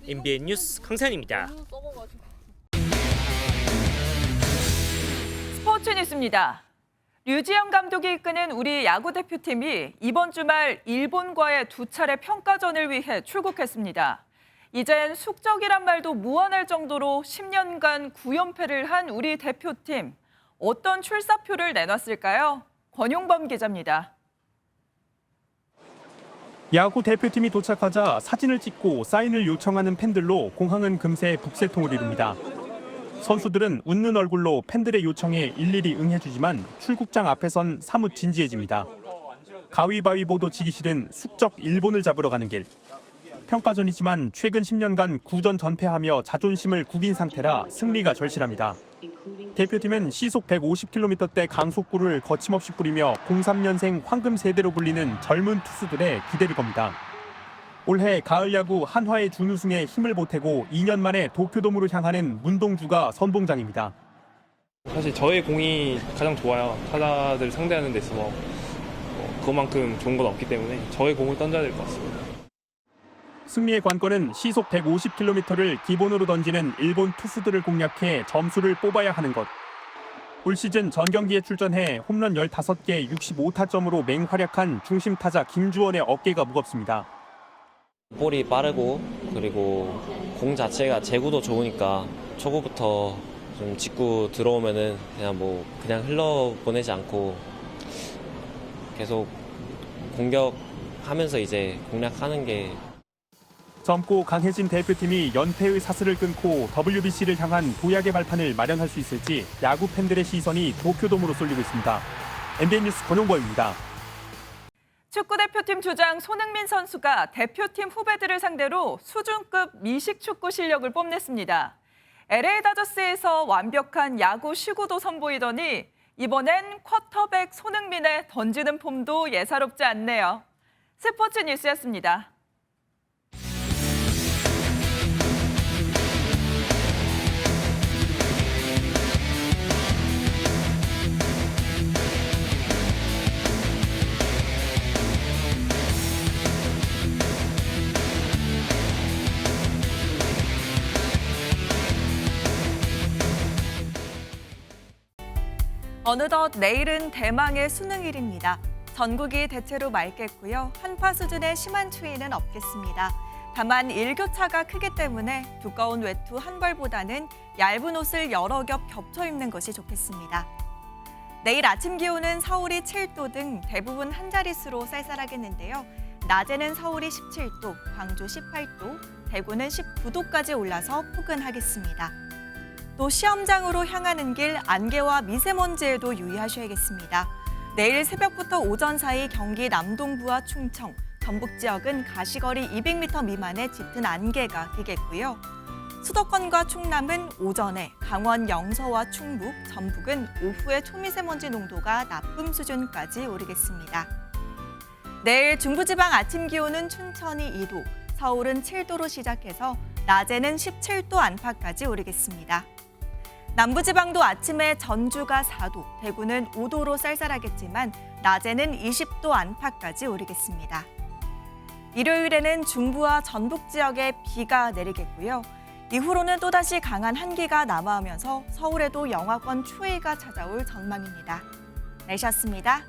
Speaker 25: MBN 뉴스 강산입니다.
Speaker 7: 스포츠 뉴스입니다. 류지영 감독이 이끄는 우리 야구 대표팀이 이번 주말 일본과의 2차례 평가전을 위해 출국했습니다. 이젠 숙적이란 말도 무한할 정도로 10년간 9연패를 한 우리 대표팀. 어떤 출사표를 내놨을까요? 권용범 기자입니다.
Speaker 8: 야구 대표팀이 도착하자 사진을 찍고 사인을 요청하는 팬들로 공항은 금세 북새통을 이룹니다. 선수들은 웃는 얼굴로 팬들의 요청에 일일이 응해주지만 출국장 앞에선 사뭇 진지해집니다. 가위바위보도 지기 싫은 숙적 일본을 잡으러 가는 길. 평가전이지만 최근 10년간 9전 전패하며 자존심을 구긴 상태라 승리가 절실합니다. 대표팀은 시속 150km대 강속구를 거침없이 뿌리며 03년생 황금 세대로 불리는 젊은 투수들의 기대를 겁니다. 올해 가을 야구 한화의 준우승에 힘을 보태고 2년 만에 도쿄돔으로 향하는 문동주가 선봉장입니다.
Speaker 11: 사실 저의 공이 가장 좋아요. 타자들 상대하는 데 있어서 그만큼 좋은 건 없기 때문에 저의 공을 던져야 될 것 같습니다.
Speaker 8: 승리의 관건은 시속 150km를 기본으로 던지는 일본 투수들을 공략해 점수를 뽑아야 하는 것. 올 시즌 전 경기에 출전해 홈런 15개 65타점으로 맹활약한 중심 타자 김주원의 어깨가 무겁습니다.
Speaker 20: 볼이 빠르고 그리고 공 자체가 제구도 좋으니까 초구부터 좀 직구 들어오면은 그냥 흘러보내지 않고 계속 공격하면서 이제 공략하는 게.
Speaker 8: 젊고 강해진 대표팀이 연패의 사슬을 끊고 WBC를 향한 도약의 발판을 마련할 수 있을지 야구 팬들의 시선이 도쿄돔으로 쏠리고 있습니다. MBN 뉴스 권용범입니다.
Speaker 7: 축구대표팀 주장 손흥민 선수가 대표팀 후배들을 상대로 수준급 미식 축구 실력을 뽐냈습니다. LA 다저스에서 완벽한 야구 시구도 선보이더니 이번엔 쿼터백 손흥민의 던지는 폼도 예사롭지 않네요. 스포츠 뉴스였습니다. 어느덧 내일은 대망의 수능일입니다. 전국이 대체로 맑겠고요. 한파 수준의 심한 추위는 없겠습니다. 다만 일교차가 크기 때문에 두꺼운 외투 한 벌보다는 얇은 옷을 여러 겹 겹쳐 입는 것이 좋겠습니다. 내일 아침 기온은 서울이 7도 등 대부분 한 자릿수로 쌀쌀하겠는데요. 낮에는 서울이 17도, 광주 18도, 대구는 19도까지 올라서 포근하겠습니다. 또 시험장으로 향하는 길 안개와 미세먼지에도 유의하셔야겠습니다. 내일 새벽부터 오전 사이 경기 남동부와 충청, 전북 지역은 가시거리 200m 미만의 짙은 안개가 끼겠고요. 수도권과 충남은 오전에, 강원 영서와 충북, 전북은 오후에 초미세먼지 농도가 나쁨 수준까지 오르겠습니다. 내일 중부지방 아침 기온은 춘천이 2도, 서울은 7도로 시작해서 낮에는 17도 안팎까지 오르겠습니다. 남부지방도 아침에 전주가 4도, 대구는 5도로 쌀쌀하겠지만 낮에는 20도 안팎까지 오르겠습니다. 일요일에는 중부와 전북 지역에 비가 내리겠고요. 이후로는 또다시 강한 한기가 남아오면서 서울에도 영하권 추위가 찾아올 전망입니다. 날씨였습니다.